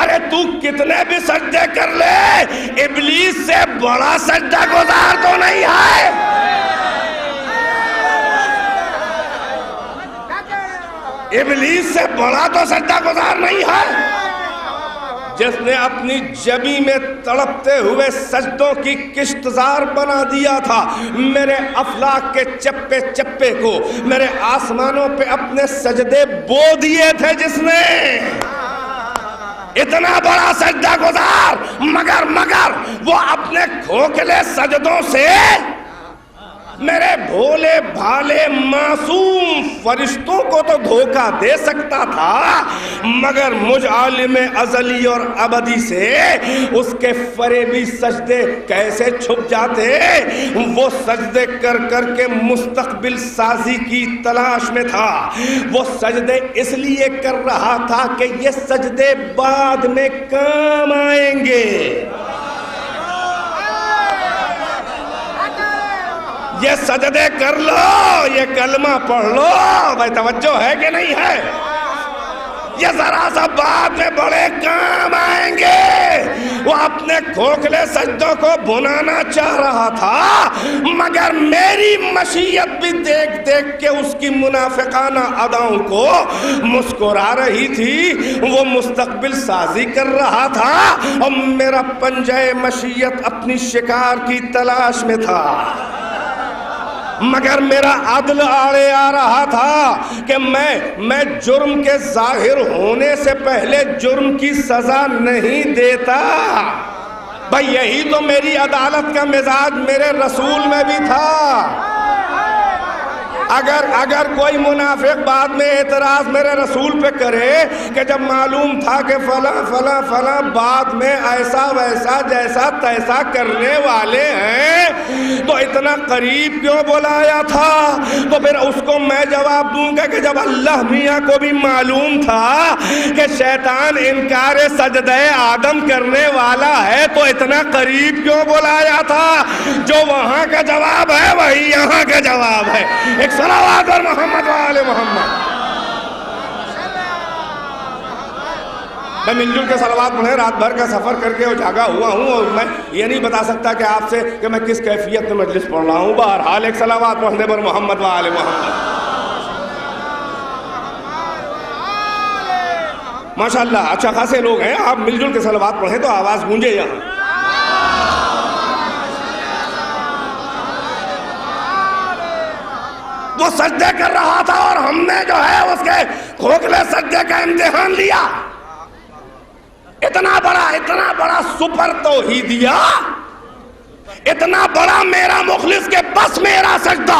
ارے تو کتنے بھی سجدے کر لے ابلیس سے بڑا سجدہ گزار تو نہیں ہے. ابلیس سے بڑا تو سجدہ گزار نہیں ہے. جس نے اپنی جبی میں تڑپتے ہوئے سجدوں کی کشتزار بنا دیا تھا میرے افلاک کے چپے چپے کو، میرے آسمانوں پہ اپنے سجدے بو دیے تھے جس نے. اتنا بڑا سجدہ گزار مگر وہ اپنے کھوکھلے سجدوں سے میرے بھولے بھالے معصوم فرشتوں کو تو دھوکہ دے سکتا تھا، مگر مجھ عالم ازلی اور ابدی سے اس کے فریبی سجدے کیسے چھپ جاتے. وہ سجدے کر کر کے مستقبل سازی کی تلاش میں تھا. وہ سجدے اس لیے کر رہا تھا کہ یہ سجدے بعد میں کام آئیں گے. یہ سجدے کر لو، یہ کلمہ پڑھ لو. بھائی توجہ ہے کہ نہیں ہے؟ یہ ذرا سا بعد میں بڑے کام آئیں گے. وہ اپنے کھوکھلے سجدوں کو بھنانا چاہ رہا تھا مگر میری مشیت بھی دیکھ دیکھ کے اس کی منافقانہ اداؤں کو مسکرا رہی تھی. وہ مستقبل سازی کر رہا تھا اور میرا پنجہ مشیت اپنی شکار کی تلاش میں تھا، مگر میرا عدل آڑے آ رہا تھا کہ میں جرم کے ظاہر ہونے سے پہلے جرم کی سزا نہیں دیتا. بھائی یہی تو میری عدالت کا مزاج میرے رسول میں بھی تھا. اگر کوئی منافق بعد میں اعتراض میرے رسول پہ کرے کہ جب معلوم تھا کہ فلاں بعد میں ایسا ویسا جیسا تیسا کرنے والے ہیں تو اتنا قریب کیوں بلایا تھا، تو پھر اس کو میں جواب دوں گا کہ جب اللہ میاں کو بھی معلوم تھا کہ شیطان انکار سجدہ آدم کرنے والا ہے تو اتنا قریب کیوں بلایا تھا. جو وہاں کا جواب ہے وہی یہاں کا جواب ہے. ایک صلوات اور محمد و آل محمد. میں مل جل کے صلوات پڑھے رات بھر کا سفر کر کے جاگا ہوا ہوں اور میں یہ نہیں بتا سکتا کہ آپ سے کہ میں کس کیفیت میں مجلس پڑھ رہا ہوں. بہرحال ایک صلوات پڑھنے پر محمد و آل محمد. ماشاءاللہ اچھا خاصے لوگ ہیں. آپ مل جل کے صلوات پڑھیں تو آواز گونجے یہاں. وہ سجدے کر رہا تھا اور ہم نے جو ہے اس کے کھوکھلے سجدے کا امتحان لیا. اتنا بڑا سپر توحیدیہ، اتنا بڑا میرا مخلص کے بس میرا سجدہ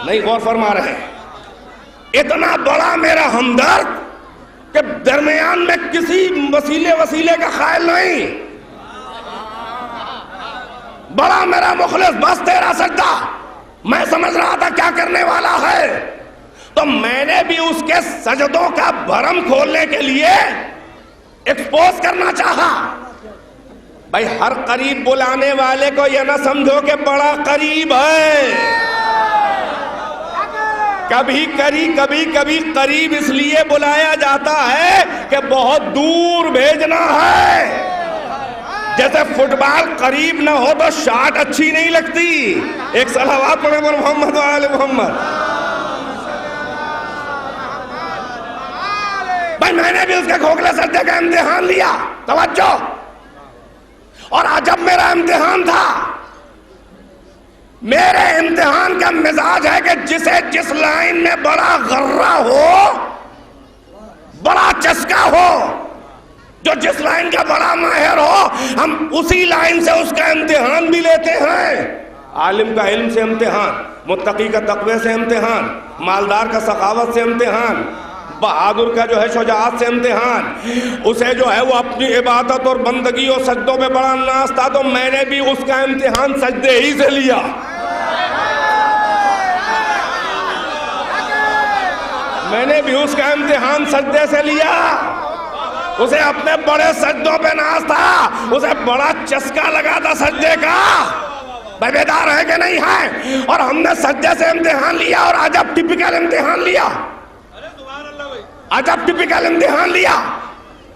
نہیں. غور فرما رہے ہیں. اتنا بڑا میرا ہمدرد کہ درمیان میں کسی وسیلے کا خیال نہیں. بڑا میرا مخلص بس تیرا سجدہ. میں سمجھ رہا تھا کیا کرنے والا ہے، تو میں نے بھی اس کے سجدوں کا بھرم کھولنے کے لیے ایکسپوز کرنا چاہا۔ بھائی ہر قریب بلانے والے کو یہ نہ سمجھو کہ بڑا قریب ہے، کبھی قریب اس لیے بلایا جاتا ہے کہ بہت دور بھیجنا ہے۔ جیسے فٹ بال قریب نہ ہو تو شاٹ اچھی نہیں لگتی۔ ایک صلوات پڑھیں پر محمد و آل محمد۔ بھائی میں نے بھی اس کے کھوکھلے سجدے کا امتحان لیا، توجہ، اور عجب میرا امتحان تھا۔ میرے امتحان کا مزاج ہے کہ جسے جس لائن میں بڑا غرہ ہو، بڑا چسکا ہو، جو جس لائن کا بڑا ماہر ہو، ہم اسی لائن سے اس کا امتحان بھی لیتے ہیں۔ عالم کا علم سے امتحان، متقی کا تقوی سے امتحان، مالدار کا سخاوت سے امتحان، بہادر کا جو ہے شجاعت سے امتحان، اسے جو ہے وہ اپنی عبادت اور بندگی اور سجدوں میں بڑا ناز تھا، تو میں نے بھی اس کا امتحان سجدے ہی سے لیا۔ میں نے بھی اس کا امتحان سجدے سے لیا۔ اسے اپنے بڑے سجدوں پہ ناز تھا، اسے بڑا چسکا لگا تھا سجدے کا۔ بھائی بیدار ہے کہ نہیں ہے؟ اور ہم نے سجدے سے امتحان لیا، اور عجب ٹپیکل امتحان لیا، عجب ٹپیکل امتحان لیا۔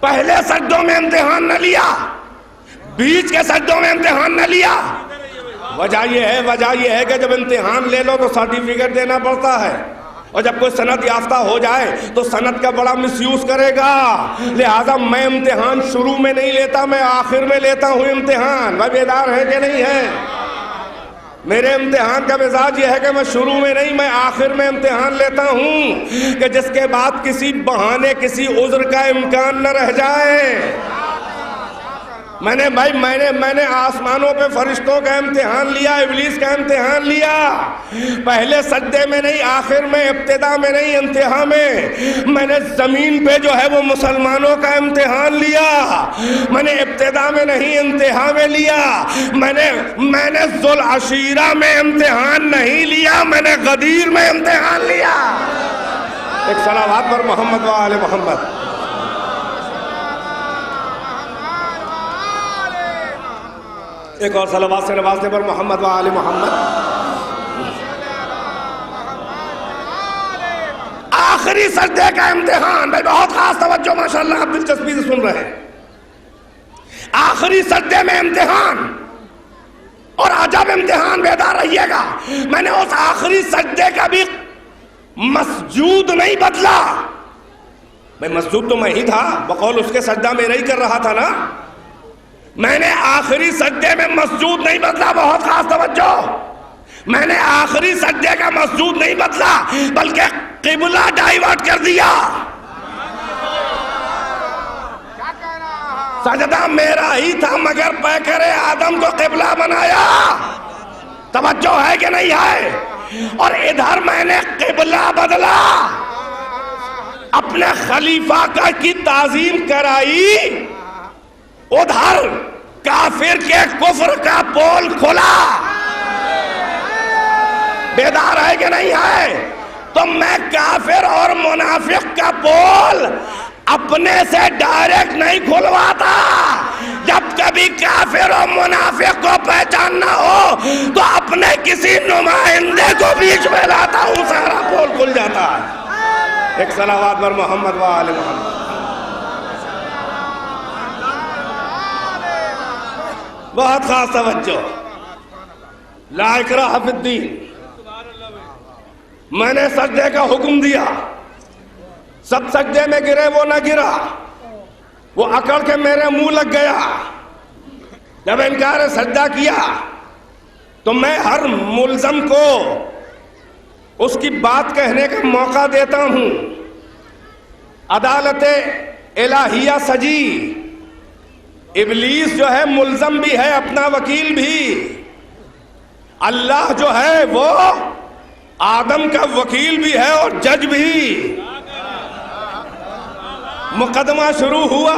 پہلے سجدوں میں امتحان نہ لیا، بیچ کے سجدوں میں امتحان نہ لیا۔ وجہ یہ ہے کہ جب امتحان لے لو تو سرٹیفکیٹ دینا پڑتا ہے، اور جب کوئی سند یافتہ ہو جائے تو سند کا بڑا مس یوز کرے گا۔ لہذا میں امتحان شروع میں نہیں لیتا، میں آخر میں لیتا ہوں امتحان۔ بھائی بیدار ہے کہ نہیں ہے؟ میرے امتحان کا مزاج یہ ہے کہ میں شروع میں نہیں، میں آخر میں امتحان لیتا ہوں، کہ جس کے بعد کسی بہانے کسی عذر کا امکان نہ رہ جائے۔ میں نے آسمانوں پہ فرشتوں کا امتحان لیا، ابلیس کا امتحان لیا، پہلے سجدے میں نہیں، آخر میں، ابتدا میں نہیں، انتہا میں۔ میں نے زمین پہ جو ہے وہ مسلمانوں کا امتحان لیا، میں نے ابتدا میں نہیں انتہا میں لیا۔ میں نے ذوالعشیرہ میں امتحان نہیں لیا، میں نے غدیر میں امتحان لیا۔ ایک صلوات پر محمد و آل محمد۔ ایک اور صلوات سے نوازنے پر محمد و آل محمد۔ آخری سجدے کا امتحان، بھائی بہت خاص توجہ، ماشاءاللہ آپ دلچسپی سے سن رہے ہیں۔ آخری سجدے میں امتحان، اور عجب امتحان، بیدار رہیے گا۔ میں نے اس آخری سجدے کا بھی مسجود نہیں بدلا۔ بھائی مسجود تو میں ہی تھا، بقول اس کے سجدہ میرا ہی کر رہا تھا نا۔ میں نے آخری سجدے میں مسجود نہیں بدلا، بہت خاص توجہ۔ میں نے آخری سجدے کا مسجود نہیں بدلا، بلکہ قبلہ ڈائیورٹ کر دیا۔ سجدہ میرا ہی تھا، مگر پیکر آدم کو قبلہ بنایا۔ توجہ ہے کہ نہیں ہے؟ اور ادھر میں نے قبلہ بدلا، اپنے خلیفہ کی تعظیم کرائی، ادھر کافر کے کفر کا پول کھلا۔ بیدار ہے کہ نہیں ہے؟ تو میں کافر اور منافق کا پول اپنے سے ڈائریکٹ نہیں کھلواتا۔ جب کبھی کافر اور منافق کو پہچاننا ہو تو اپنے کسی نمائندے کو بیچ میں لاتا ہوں، سارا پول کھل جاتا ہے۔ ایک صلوات پر محمد و آل محمد۔ بہت خاص توجہ، لا اکراہ فی الدین۔ میں نے سجدے کا حکم دیا، سب سجدے میں گرے، وہ نہ گرا، وہ اکڑ کے میرے منہ لگ گیا۔ جب انکار سجدہ کیا تو میں ہر ملزم کو اس کی بات کہنے کا موقع دیتا ہوں۔ عدالت الہیہ سجی، ابلیس جو ہے ملزم بھی ہے، اپنا وکیل بھی۔ اللہ جو ہے وہ آدم کا وکیل بھی ہے اور جج بھی۔ مقدمہ شروع ہوا،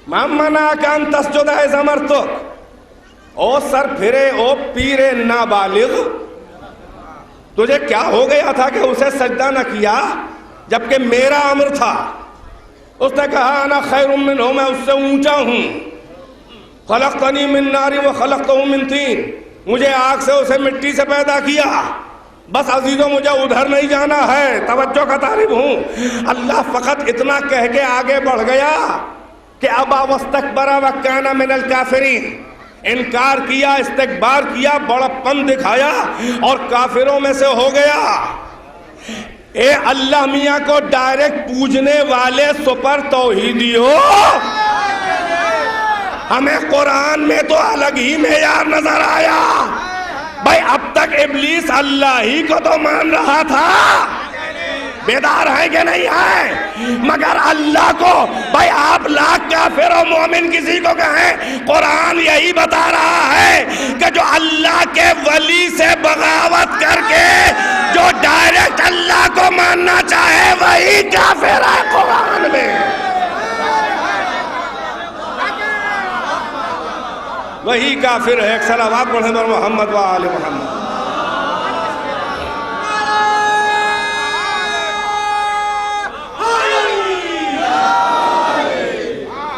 مَن مَنَعَكَ أَن تَسْجُدَ إِذْ أَمَرْتُكَ، او سر پھرے او پیر نابالغ، تجھے کیا ہو گیا تھا کہ اسے سجدہ نہ کیا جبکہ میرا امر تھا؟ اس نے کہا انا خیر منہ، میں اس سے اونچا ہوں، خلقتنی من نار و خلقتہ من طین، مجھے آگ سے اسے مٹی سے پیدا کیا۔ بس عزیزوں مجھے ادھر نہیں جانا ہے، توجہ کا طالب ہوں۔ اللہ فقط اتنا کہہ کے آگے بڑھ گیا کہ ابا واستکبر وکان من الکافرین، انکار کیا، استکبار کیا، بڑپن دکھایا اور کافروں میں سے ہو گیا۔ اے اللہ میاں کو ڈائریکٹ پوجنے والے سپر توحیدیو، ہمیں قرآن میں تو الگ ہی معیار نظر آیا۔ بھائی اب تک ابلیس اللہ ہی کو تو مان رہا تھا، بیدار ہے کہ نہیں ہے؟ مگر اللہ کو، بھائی آپ لاکھ کافر و مومن کسی کو کہیں، قرآن یہی بتا رہا ہے کہ جو اللہ کے ولی سے بغاوت کر کے جو ڈائریکٹ اللہ کو ماننا چاہے وہی کافر ہے قرآن میں، وہی کافر ہے۔ ایک صلوات پڑھیں بر محمد و آل محمد۔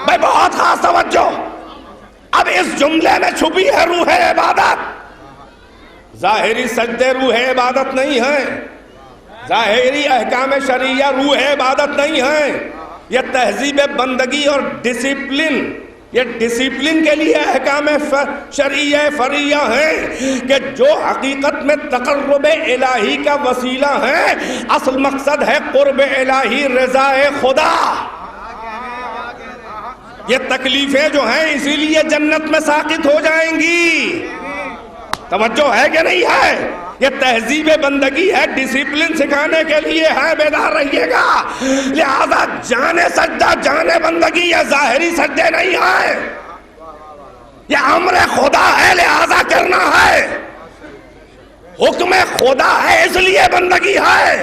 بھائی بہت خاص توجہ، اب اس جملے میں چھپی ہے روح عبادت۔ ظاہری سجدے روح عبادت نہیں ہیں، ظاہری احکام شرعیہ روح عبادت نہیں ہیں، یہ تہذیب بندگی اور ڈسپلن، یہ ڈسپلن کے لیے احکام شرعیہ فرعیہ ہیں کہ جو حقیقت میں تقرب الہی کا وسیلہ ہے، اصل مقصد ہے قرب الہی، رضا خدا۔ یہ تکلیفیں جو ہیں اسی لیے جنت میں ساقط ہو جائیں گی، توجہ ہے کہ نہیں ہے؟ یہ تہذیب بندگی ہے، ڈسپلن سکھانے کے لیے ہے، بیدار رہیے گا۔ لہذا جانے سجدہ، جانے بندگی یہ ظاہری سجدے نہیں ہے، یہ امر خدا ہے لہذا کرنا ہے، حکم خدا ہے اس لیے بندگی ہے۔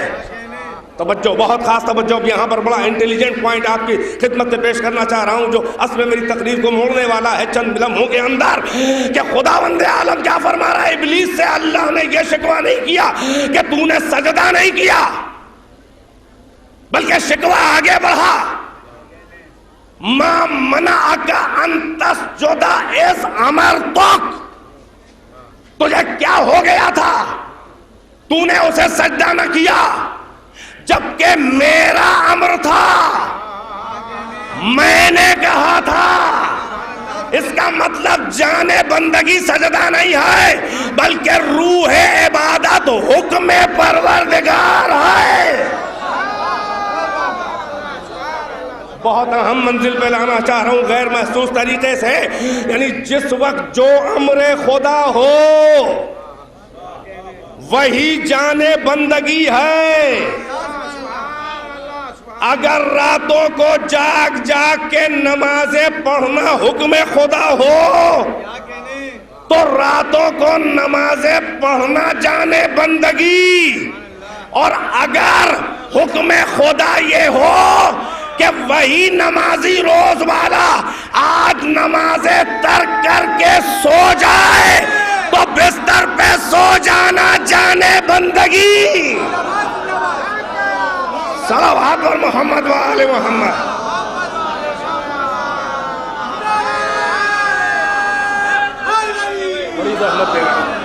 توجہ، بہت خاص توجہ، یہاں پر بڑا انٹیلیجنٹ پوائنٹ آپ کی خدمت میں پیش کرنا چاہ رہا ہوں جو اصل میں میری تقریر کو موڑنے والا ہے چند لمحوں کے اندر، کہ خداوند عالم کیا فرما رہا ہے؟ ابلیس سے اللہ نے یہ شکوہ نہیں کیا کہ تو نے سجدہ نہیں کیا، بلکہ شکوہ آگے بڑھا، ما منعک ان تسجد اذ امرتک، تجھے کیا ہو گیا تھا تو نے اسے سجدہ نہ کیا جبکہ میرا امر تھا، میں نے کہا تھا۔ اس کا مطلب جانے بندگی سجدہ نہیں ہے بلکہ روح عبادت حکم پروردگار ہے۔ بہت اہم منزل پہ لانا چاہ رہا ہوں غیر محسوس طریقے سے، یعنی جس وقت جو امر خدا ہو وہی جانے بندگی ہے۔ اگر راتوں کو جاگ جاگ کے نمازیں پڑھنا حکم خدا ہو تو راتوں کو نمازیں پڑھنا جانے بندگی، اور اگر حکم خدا یہ ہو کہ وہی نمازی روز والا آج نمازیں ترک کر کے سو جائے تو بستر پہ سو جانا جانے بندگی۔ صلوات پر محمد و آل محمد۔ بڑی زحمت دے رہا ہوں۔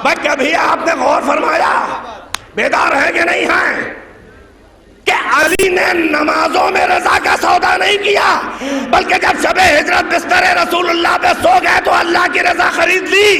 بھائی کبھی آپ نے غور فرمایا، بیدار ہے کہ نہیں ہے، کہ علی نے نمازوں میں رضا کا سودا نہیں کیا بلکہ جب شب ہجرت بستر رسول اللہ پہ سو گئے تو اللہ کی رضا خرید لی۔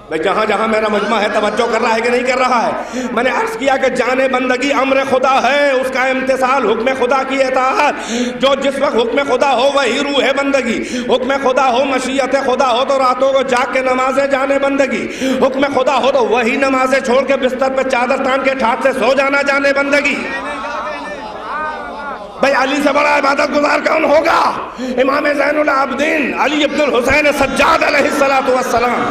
میں جہاں جہاں میرا مجمع ہے توجہ کر رہا ہے کہ نہیں کر رہا ہے؟ میں نے عرض کیا کہ جانے بندگی امر خدا ہے، اس کا امتثال حکم خدا کی اطاعت، جو جس وقت حکم خدا ہو وہی روح ہے بندگی، حکم خدا ہو مشیت خدا ہو تو راتوں کو جاگ کے نمازیں جانے بندگی، حکم خدا ہو تو وہی نمازیں چھوڑ کے بستر پہ چادر تان کے ٹھاٹ سے سو جانا جانے بندگی۔ بھائی علی سے بڑا عبادت گزار کون ہوگا؟ امام زین العابدین علی ابن الحسین سجاد علیہ الصلوۃ والسلام۔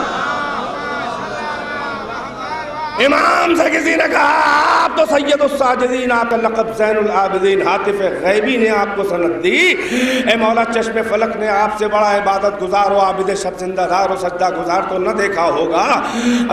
امام سے کسی نے کہا آپ تو سید الساجدین، آپ کا لقب زین العابدین، ہاتف غیبی نے آپ کو سند دی، اے مولا چشم فلک نے آپ سے بڑا عبادت گزار و عابد شب زندہ دار و سجدہ گزار تو نہ دیکھا ہوگا۔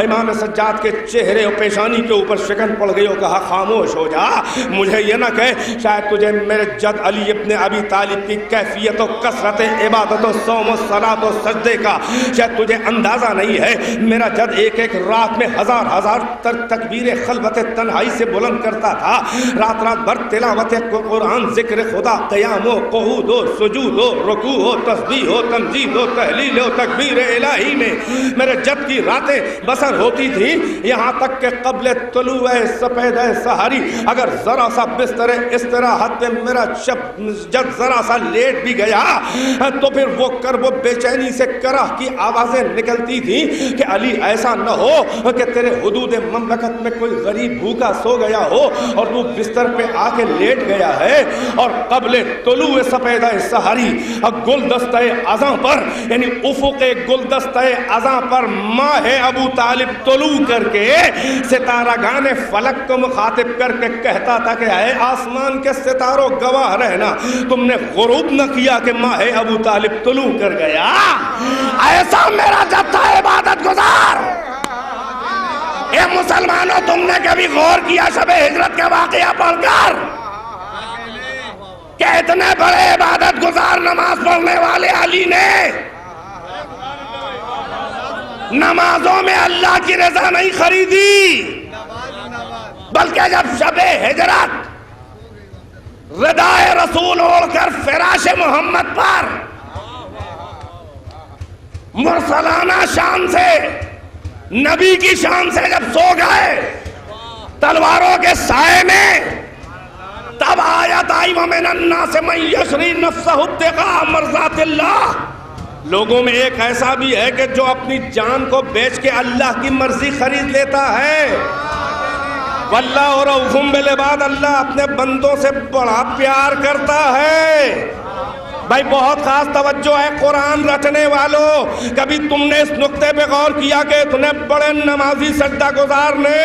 امام سجاد کے چہرے و پیشانی کے اوپر شکن پڑ گئی اور کہا خاموش ہو جا، مجھے یہ نہ کہے شاید تجھے میرے جد علی ابن ابی طالب کی کیفیت و کثرت عبادت و صوم و صلاۃ و سجدے کا شاید تجھے اندازہ نہیں ہے۔ میرا جد ایک ایک رات میں ہزار ہزار تکبیر خلوت تنہائی سے بلند کرتا تھا، رات رات بھر تلاوت قرآن، ذکر خدا، قیام و قعود و سجود و رکوع و تسبیح و تمجید و تحلیل و تکبیر الہی میں میرے جد کی راتیں بسر ہوتی تھیں، یہاں تک کہ قبل طلوع سپید سحری اگر ذرا سا بستر استراحت پہ میرا جد ذرا سا لیٹ بھی گیا تو پھر وہ کرب و بے چینی سے کرہ کی آوازیں نکلتی تھیں کہ علی ایسا نہ ہو کہ تیرے حدود مملکت میں کوئی غریب بھوکا سو گیا ہو اور تو بستر پہ آ کے لیٹ گیا ہے، اور قبل طلوع سپیدہ سحری گلدستہ ازاں پر یعنی افق گلدستہ ازاں پر ماہ ابو طالب طلوع کر کے ستارہ گان فلک کو مخاطب کر کے کہتا تھا کہ اے آسمان کے ستاروں گواہ رہنا، تم نے غروب نہ کیا کہ ماہ ابو طالب طلوع کر گیا۔ ایسا میرا جب تھا عبادت گزار۔ اے مسلمانوں، تم نے کبھی غور کیا شب ہجرت کا واقعہ پڑھ کر کہ اتنے بڑے عبادت گزار نماز پڑھنے والے علی نے نمازوں میں اللہ کی رضا نہیں خریدی، بلکہ جب شب ہجرت ردائے رسول اوڑھ کر فراش محمد پر مرسلانہ شان سے، نبی کی شان سے جب سو گئے تلواروں کے سائے میں، تب آیت آئی وَمِنَ النَّاسِ مَن يَشْرِي نَفْسَهُ ابْتِغَاءَ مَرْضَاتِ اللَّهِ، لوگوں میں ایک ایسا بھی ہے کہ جو اپنی جان کو بیچ کے اللہ کی مرضی خرید لیتا ہے۔ وَاللَّهُ رَءُوفٌ بِالْعِبَادِ، اللہ اپنے بندوں سے بڑا پیار کرتا ہے۔ بھائی بہت خاص توجہ ہے قرآن رٹنے والوں، کبھی تم نے اس نقطے پہ غور کیا کہ اتنے بڑے نمازی سجدہ گزار نے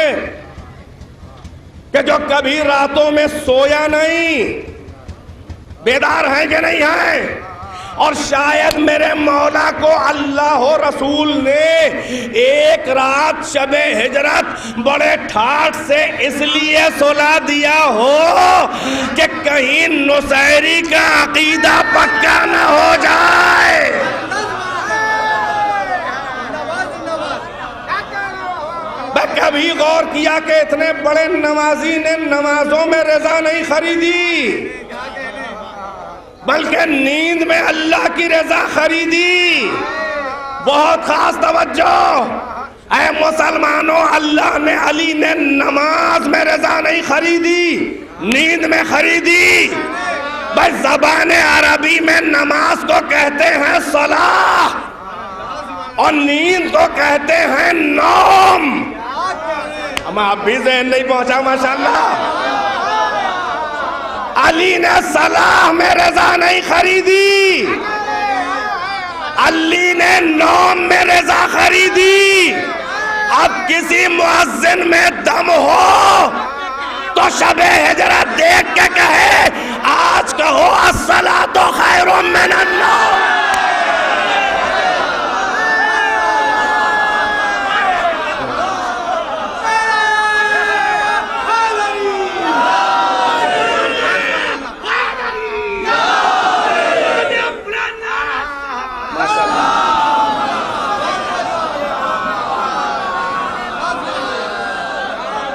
کہ جو کبھی راتوں میں سویا نہیں، بیدار ہیں کہ نہیں ہیں؟ اور شاید میرے مولا کو اللہ و رسول نے ایک رات شب ہجرت بڑے ٹھاٹ سے اس لیے سلا دیا ہو کہ کہیں نصیری کا عقیدہ پکا نہ ہو جائے۔ کبھی غور کیا کہ اتنے بڑے نمازی نے نمازوں میں رضا نہیں خریدی، بلکہ نیند میں اللہ کی رضا خریدی۔ بہت خاص توجہ، اے مسلمانوں، اللہ نے علی نے نماز میں رضا نہیں خریدی، نیند میں خریدی۔ بھائی زبان عربی میں نماز کو کہتے ہیں صلاح اور نیند کو کہتے ہیں نوم۔ ہم آپ بھی ذہن نہیں پہنچا ماشاءاللہ۔ علی نے صلاح میں رضا نہیں خریدی، علی نے نوم میں رضا خریدی۔ اب کسی مؤذن میں دم ہو تو شب ہجرت دیکھ کے کہے آج کہو الصلاۃ خیر من النوم۔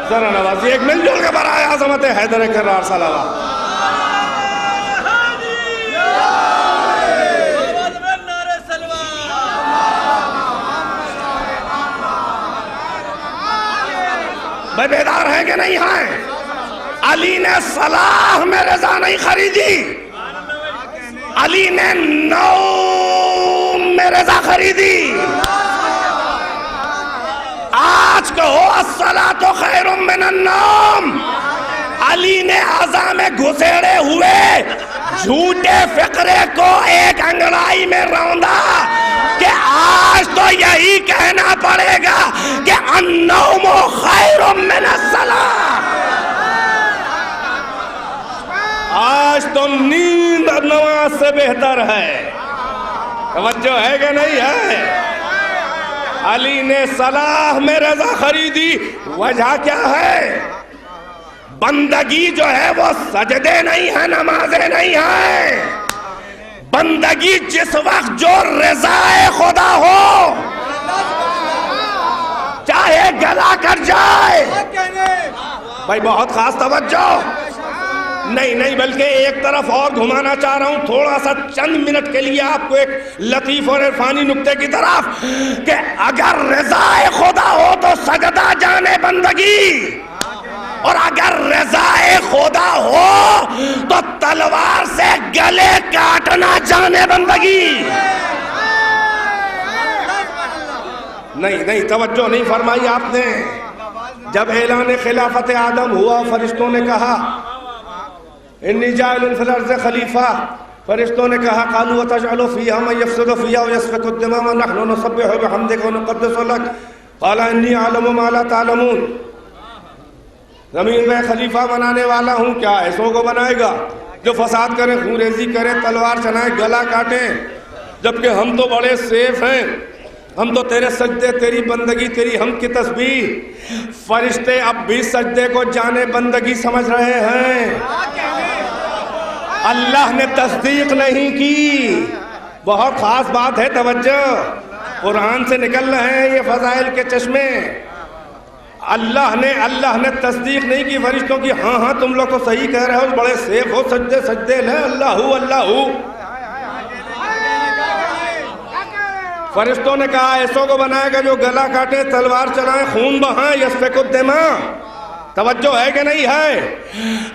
ذرا نوازی ایک مل جل کے برائے عظمت حیدر کرار صلی اللہ۔ بھائی بیدار ہیں کہ نہیں ہیں؟ علی نے صلاح میں رضا نہیں خریدی، علی نے نوم میں رضا خریدی۔ آج کہو الصلاۃ خیر من النوم۔ علی نے اعضاء میں گھسیڑے ہوئے جھوٹے فقرے کو ایک انگڑائی میں روندا کہ آج تو یہی کہنا پڑے گا کہ النوم خیر من الصلاۃ. آج تو نیند نماز سے بہتر ہے. توجہ ہے کہ نہیں ہے؟ علی نے صلاح میں رضا خریدی. وجہ کیا ہے؟ بندگی جو ہے وہ سجدے نہیں ہے، نمازیں نہیں ہے. بندگی جس وقت جو رضائے خدا ہو، چاہے گلا کٹ جائے. بھائی بہت خاص توجہ. نہیں بلکہ ایک طرف اور گھمانا چاہ رہا ہوں تھوڑا سا چند منٹ کے لیے آپ کو ایک لطیف اور عرفانی نکتے کی طرف، کہ اگر رضائے خدا ہو تو سجدہ جانے بندگی، اور اگر رضائے خدا ہو تو تلوار سے گلے کاٹنا جانے بندگی. نہیں توجہ نہیں فرمائی آپ نے. جب اعلان خلافت آدم ہوا، فرشتوں نے کہا انی جاعل فی الارض خلیفہ. فرشتوں نے کہا قالوا وتجعل فیہا من یفسد فیہا ویسفک الدماء ونحن نسبح بحمدک ونقدس لک قال انی اعلم ما لا تعلمون. زمین میں خلیفہ بنانے والا ہوں. کیا ایسوں کو بنائے گا جو فساد کریں، خون ریزی کریں، تلوار چلائیں، گلا کاٹیں، جبکہ ہم تو بڑے سیف ہیں. ہم تو تیرے سجدے، تیری بندگی، تیری حمد کی تسبیح. فرشتے اب بھی سجدے کو جانے بندگی سمجھ رہے ہیں. اللہ نے تصدیق نہیں کی. بہت خاص بات ہے، توجہ. قرآن سے نکل رہے ہیں یہ فضائل کے چشمے. اللہ نے تصدیق نہیں کی فرشتوں کی. ہاں تم لوگ تو صحیح کہہ رہے ہو، بڑے سیف ہو، سجدے لیں، اللہ. فرشتوں نے کہا ایسوں کو بنائے گا جو گلا کاٹے، تلوار چلائیں، خون بہائیں، یسفک الدماء. توجہ ہے کہ نہیں ہے؟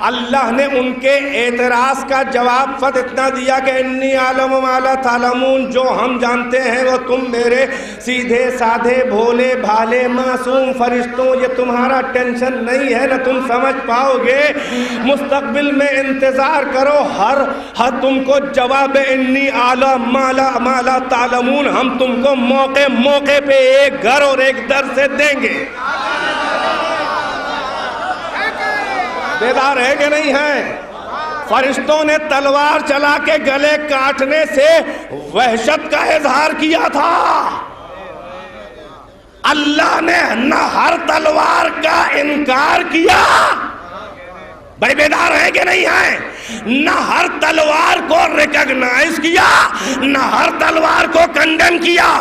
اللہ نے ان کے اعتراض کا جواب فقط اتنا دیا کہ انی عالم ما لا تعلمون. جو ہم جانتے ہیں وہ تم میرے سیدھے سادھے بھولے بھالے معصوم فرشتوں، یہ تمہارا ٹینشن نہیں ہے، نہ تم سمجھ پاؤ گے. مستقبل میں انتظار کرو، ہر تم کو جواب انی عالم ما لا تعلمون ہم تم کو موقع پہ ایک گھر اور ایک در سے دیں گے. بیدار ہے کہ نہیں ہے؟ فرشتوں نے تلوار چلا کے گلے کاٹنے سے وحشت کا اظہار کیا تھا. اللہ نے نہ ہر تلوار کا انکار کیا. بھائی بیدار ہے کہ نہیں ہے؟ نہ ہر تلوار کو ریکگنائز کیا، نہ ہر تلوار کو کنڈم کیا.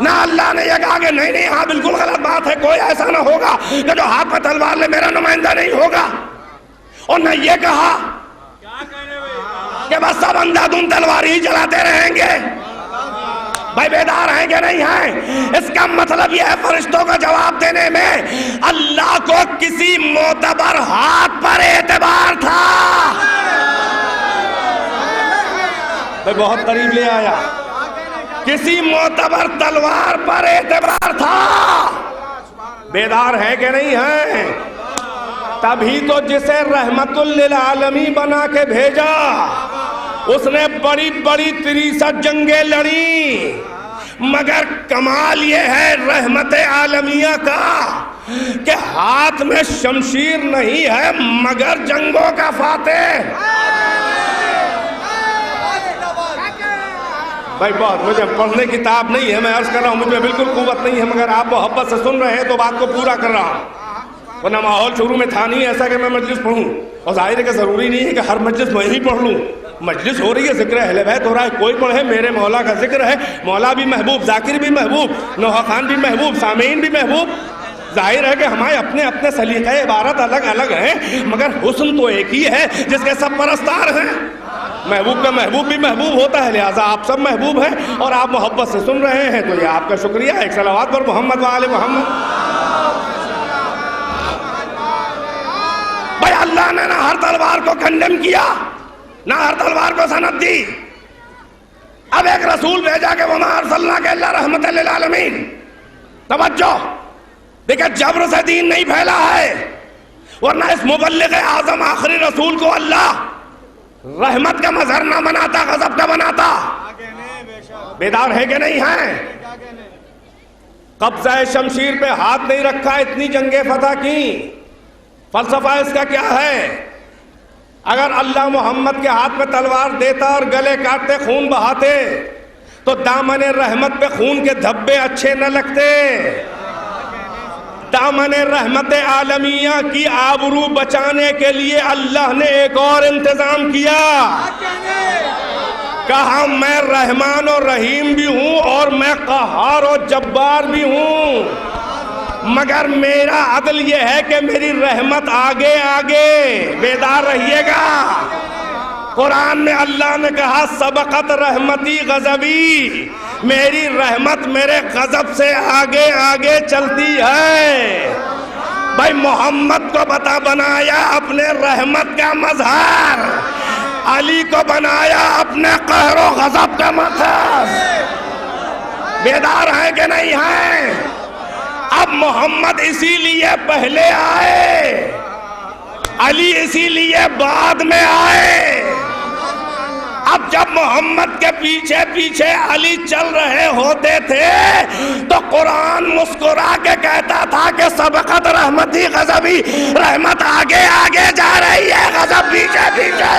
نہ اللہ نے یہ کہا کہ نہیں ہاں بالکل غلط بات ہے، کوئی ایسا نہ ہوگا کہ جو ہاتھ میں تلوار لے میرا نمائندہ نہیں ہوگا. اور نہ یہ کہا کہ بس سب اندھادھند تلوار ہی چلاتے رہیں گے. بھائی بیدار ہیں کہ نہیں ہیں؟ اس کا مطلب یہ ہے فرشتوں کا جواب دینے میں اللہ کو کسی معتبر ہاتھ پر اعتبار تھا. بھائی بہت قریب لے آیا. کسی معتبر تلوار پر اعتبار تھا. بیدار ہے کہ نہیں ہے؟ تبھی تو جسے رحمت للعالمین بنا کے بھیجا اس نے بڑی 63 جنگیں لڑی. مگر کمال یہ ہے رحمت عالمیہ کا کہ ہاتھ میں شمشیر نہیں ہے مگر جنگوں کا فاتح. بھائی بہت مجھے پڑھنے کی تاب نہیں ہے، میں عرض کر رہا ہوں مجھے بالکل قوت نہیں ہے، مگر آپ محبت سے سن رہے ہیں تو بات کو پورا کر رہا ہوں. ورنہ ماحول شروع میں تھا نہیں ایسا کہ میں مجلس پڑھوں، اور ظاہر ہے کہ ضروری نہیں ہے کہ ہر مجلس میں ہی پڑھ لوں. مجلس ہو رہی ہے، ذکر اہل بیت ہو رہا ہے، کوئی پڑھے، میرے مولا کا ذکر ہے. مولا بھی محبوب، ذاکر بھی محبوب، نوحہ خان بھی محبوب، سامعین بھی محبوب. ظاہر ہے کہ ہمارے اپنے اپنے سلیقہ عبارت الگ الگ ہیں، مگر حسن تو ایک ہی ہے جس کے سب پرستار ہیں. محبوب کا محبوب بھی محبوب ہوتا ہے، لہٰذا آپ سب محبوب ہیں اور آپ محبت سے سن رہے ہیں تو یہ آپ کا شکریہ. ایک صلوات پر محمد و آل محمد. بھائی اللہ نے نہ ہر تلوار کو کنڈم کیا، نہ ہر تلوار کو سند دی. اب ایک رسول بھیجا کہ وما ارسلناک الا رحمت للعالمین. توجہ دیکھیں، جبر سے دین نہیں پھیلا ہے، ورنہ اس مبلغ اعظم آخری رسول کو اللہ رحمت کا مظہر نہ بناتا، غضب کا بناتا. بیدار ہے کہ نہیں ہے؟ قبضہ شمشیر پہ ہاتھ نہیں رکھا، اتنی جنگیں فتح کی. فلسفہ اس کا کیا ہے؟ اگر اللہ محمد کے ہاتھ میں تلوار دیتا اور گلے کاٹتے، خون بہاتے، تو دامن رحمت پہ خون کے دھبے اچھے نہ لگتے. دامن رحمت عالمیہ کی آبرو بچانے کے لیے اللہ نے ایک اور انتظام کیا. کہا میں رحمان اور رحیم بھی ہوں اور میں قہار اور جبار بھی ہوں، مگر میرا عدل یہ ہے کہ میری رحمت آگے آگے. بیدار رہیے گا. قرآن میں اللہ نے کہا سبقت رحمتی غضبی، میری رحمت میرے غضب سے آگے آگے چلتی ہے. بھائی محمد کو بنایا اپنے رحمت کا مظہر، علی کو بنایا اپنے قہر و غضب کا مظہر. بیدار ہیں کہ نہیں ہیں؟ اب محمد اسی لیے پہلے آئے، علی اسی لیے بعد میں آئے. اب جب محمد کے پیچھے پیچھے علی چل رہے ہوتے تھے تو قرآن مسکرا کے کہتا تھا کہ سبقت رحمتی غضبی، رحمت آگے آگے جا رہی ہے، غضب پیچھے پیچھے.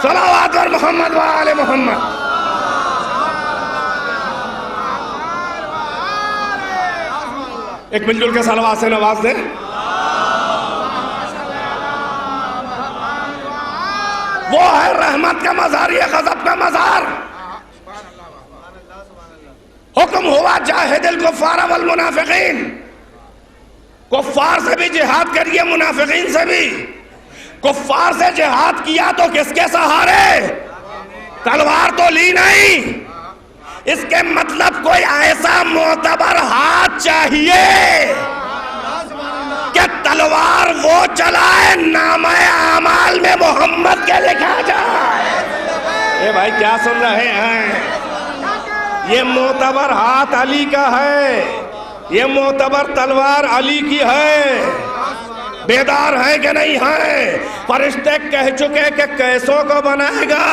صلوات اور محمد وآل محمد. ایک مل جل کے صلوات سے نواز دیں. وہ ہے رحمت کا مظہر، یہ غضب کا مظہر. حکم ہوا جاہد الکفار والمنافقین، کفار سے بھی جہاد کریے، منافقین سے بھی. کفار سے جہاد کیا تو کس کے سہارے؟ تلوار تو لی نہیں. اس کے مطلب کوئی ایسا معتبر ہاتھ چاہیے کہ تلوار وہ چلائے، نامہ اعمال میں محمد کے لکھا جائے. اے بھائی کیا سن رہے ہیں؟ یہ معتبر ہاتھ علی کا ہے، یہ معتبر تلوار علی کی ہے. بیدار ہیں کہ نہیں ہیں؟ فرشتے کہہ چکے کہ کیسوں کو بنائے گا؟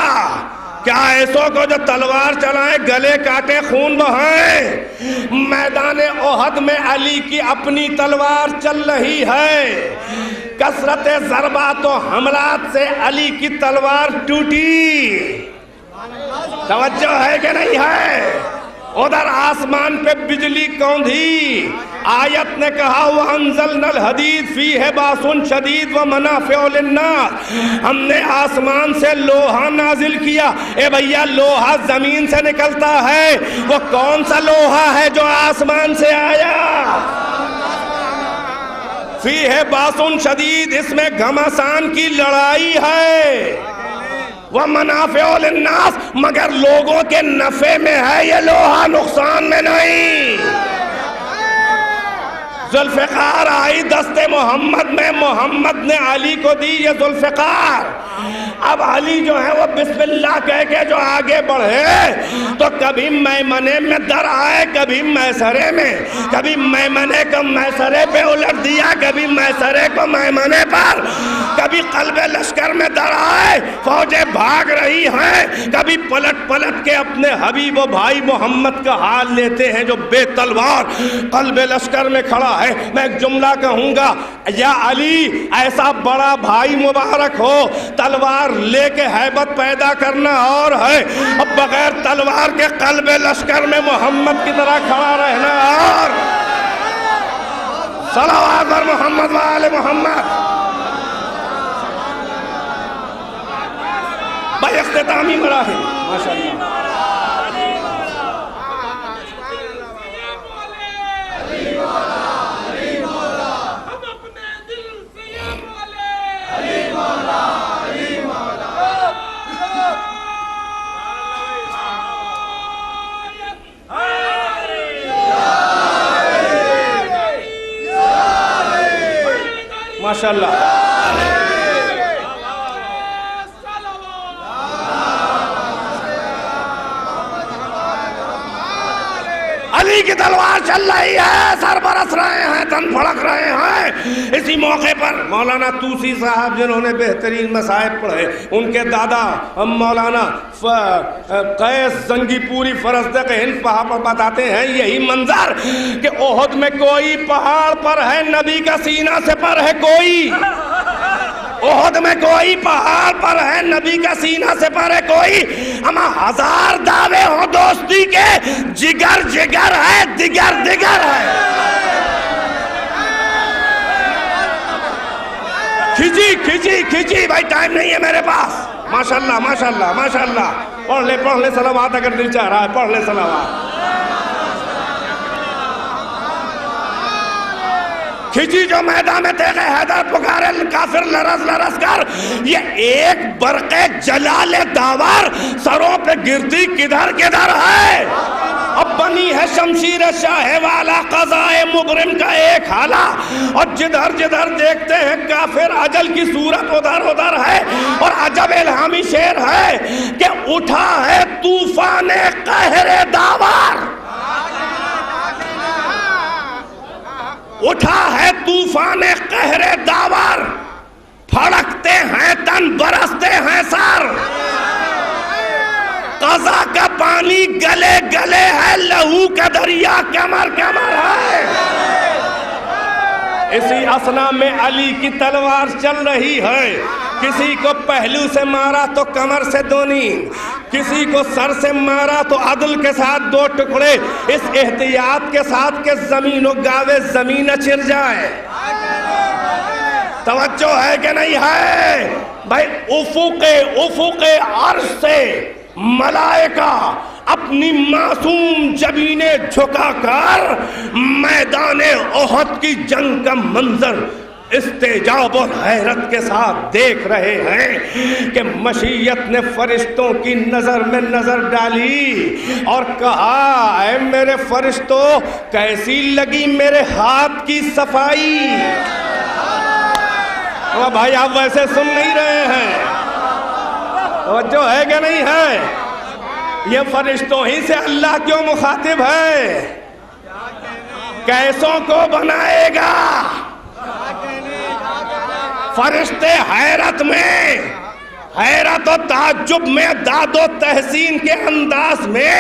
کیا ایسوں کو جو تلوار چلائیں، گلے کاٹے، خون بہائیں؟ میدان احد میں علی کی اپنی تلوار چل رہی ہے. کثرت ضربات و حملات سے علی کی تلوار ٹوٹی. توجہ ہے کہ نہیں ہے؟ ادھر آسمان پہ بجلی کوندھی. آیت نے کہا وَأَنزَلْنَا الْحَدِيدَ فِيهِ بَأْسٌ شَدِيدٌ وَمَنَافِعُ لِلنَّاسِ، ہم نے آسمان سے لوہا نازل کیا. اے بھیا لوہا زمین سے نکلتا ہے، وہ کون سا لوہا ہے جو آسمان سے آیا؟ فِيهِ بَأْسٌ شَدِيدٌ، اس میں گھمسان کی لڑائی ہے. وَمَنَافِعُ لِلنَّاسِ، مگر لوگوں کے نفع میں ہے یہ لوہا، نقصان میں نہیں. ذوالفقار آئی دست محمد میں، محمد نے علی کو دی یہ ذوالفقار. اب علی جو ہے وہ بسم اللہ کہہ کے جو آگے بڑھے تو کبھی میمنے میں در آئے، کبھی میسرے میں، کبھی میمنے کو میسرے پہ الٹ دیا، کبھی میسرے کو میمنے پر، کبھی قلب لشکر میں در آئے، فوجیں بھاگ رہی ہیں، کبھی پلٹ پلٹ کے اپنے حبیب و بھائی محمد کا حال لیتے ہیں جو بے تلوار قلب لشکر میں کھڑا ہے. میں ایک جملہ کہوں گا، یا علی ایسا بڑا بھائی مبارک ہو، تلوار لے کے ہیبت پیدا کرنا اور ہے، اب بغیر تلوار کے قلب لشکر میں محمد کی طرح کھڑا رہنا اور. صلوات اور محمد وآل محمد. بھائی اختتامی مراحل ماشاءاللہ. ماشاءاللہ. علی کی تلوار چل رہی ہے، سر برس رہے ہیں، تن پھڑک رہے ہیں۔ اسی موقع پر مولانا طوسی صاحب جنہوں نے بہترین مصائب پڑھے، ان کے دادا مولانا قیس زنگی پوری فرزدق ہند پر بتاتے ہیں یہی منظر کہ احد میں کوئی پہاڑ پر ہے، نبی کا سینہ سے پر ہے کوئی، احد میں کوئی پہاڑ پر ہے، نبی کا سینہ سے پر ہے کوئی، اما ہزار دعوے ہوں دوستی کے، جگر جگر ہے، دگر دگر ہے۔ کھچی بھائی، ٹائم نہیں ہے میرے پاس۔ ماشاءاللہ ماشاءاللہ ماشاءاللہ، پڑھ لے صلوات اگر دل چاہ رہا ہے، پڑھ لے صلوات۔ کھچی جو میدان میں تیغ حیدر پکارے کافر لرز لرز کر، یہ ایک برق جلال داور سروں پہ گرتی کدھر کدھر ہے۔ اب بنی ہے شمشیر شاہ والا قضاء مبرم کا ایک حالہ، اور جدھر جدھر دیکھتے ہیں کافر اجل کی صورت ادھر ادھر ہے، اور عجب الہامی شعر ہے کہ اٹھا ہے طوفان قہر داور، اٹھا ہے طوفان قہر داور، پھڑکتے ہیں تن برستے ہیں سر، قضا کا پانی گلے گلے ہے، لہو کا دریا کمر کمر ہے۔ اسی اثنا میں علی کی تلوار چل رہی ہے، کسی کو پہلو سے مارا تو کمر سے دونی، کسی کو سر سے مارا تو عدل کے ساتھ دو ٹکڑے، اس احتیاط کے ساتھ کہ زمین و گاوے زمین چر جائے۔ توجہ ہے کہ نہیں ہے بھائی؟ افق عرش سے ملائکہ اپنی معصوم جبینیں جھکا کر میدان احد کی جنگ کا منظر استعجاب اور حیرت کے ساتھ دیکھ رہے ہیں کہ مشیت نے فرشتوں کی نظر میں نظر ڈالی اور کہا، اے میرے فرشتوں، کیسی لگی میرے ہاتھ کی صفائی؟ بھائی آپ ویسے سن نہیں رہے ہیں، توجہ ہے کہ نہیں ہے؟ یہ فرشتوں ہی سے اللہ کیوں مخاطب ہے؟ کیسوں کو بنائے گا؟ فرشتے حیرت میں، حیرت و تعجب میں، داد و تحسین کے انداز میں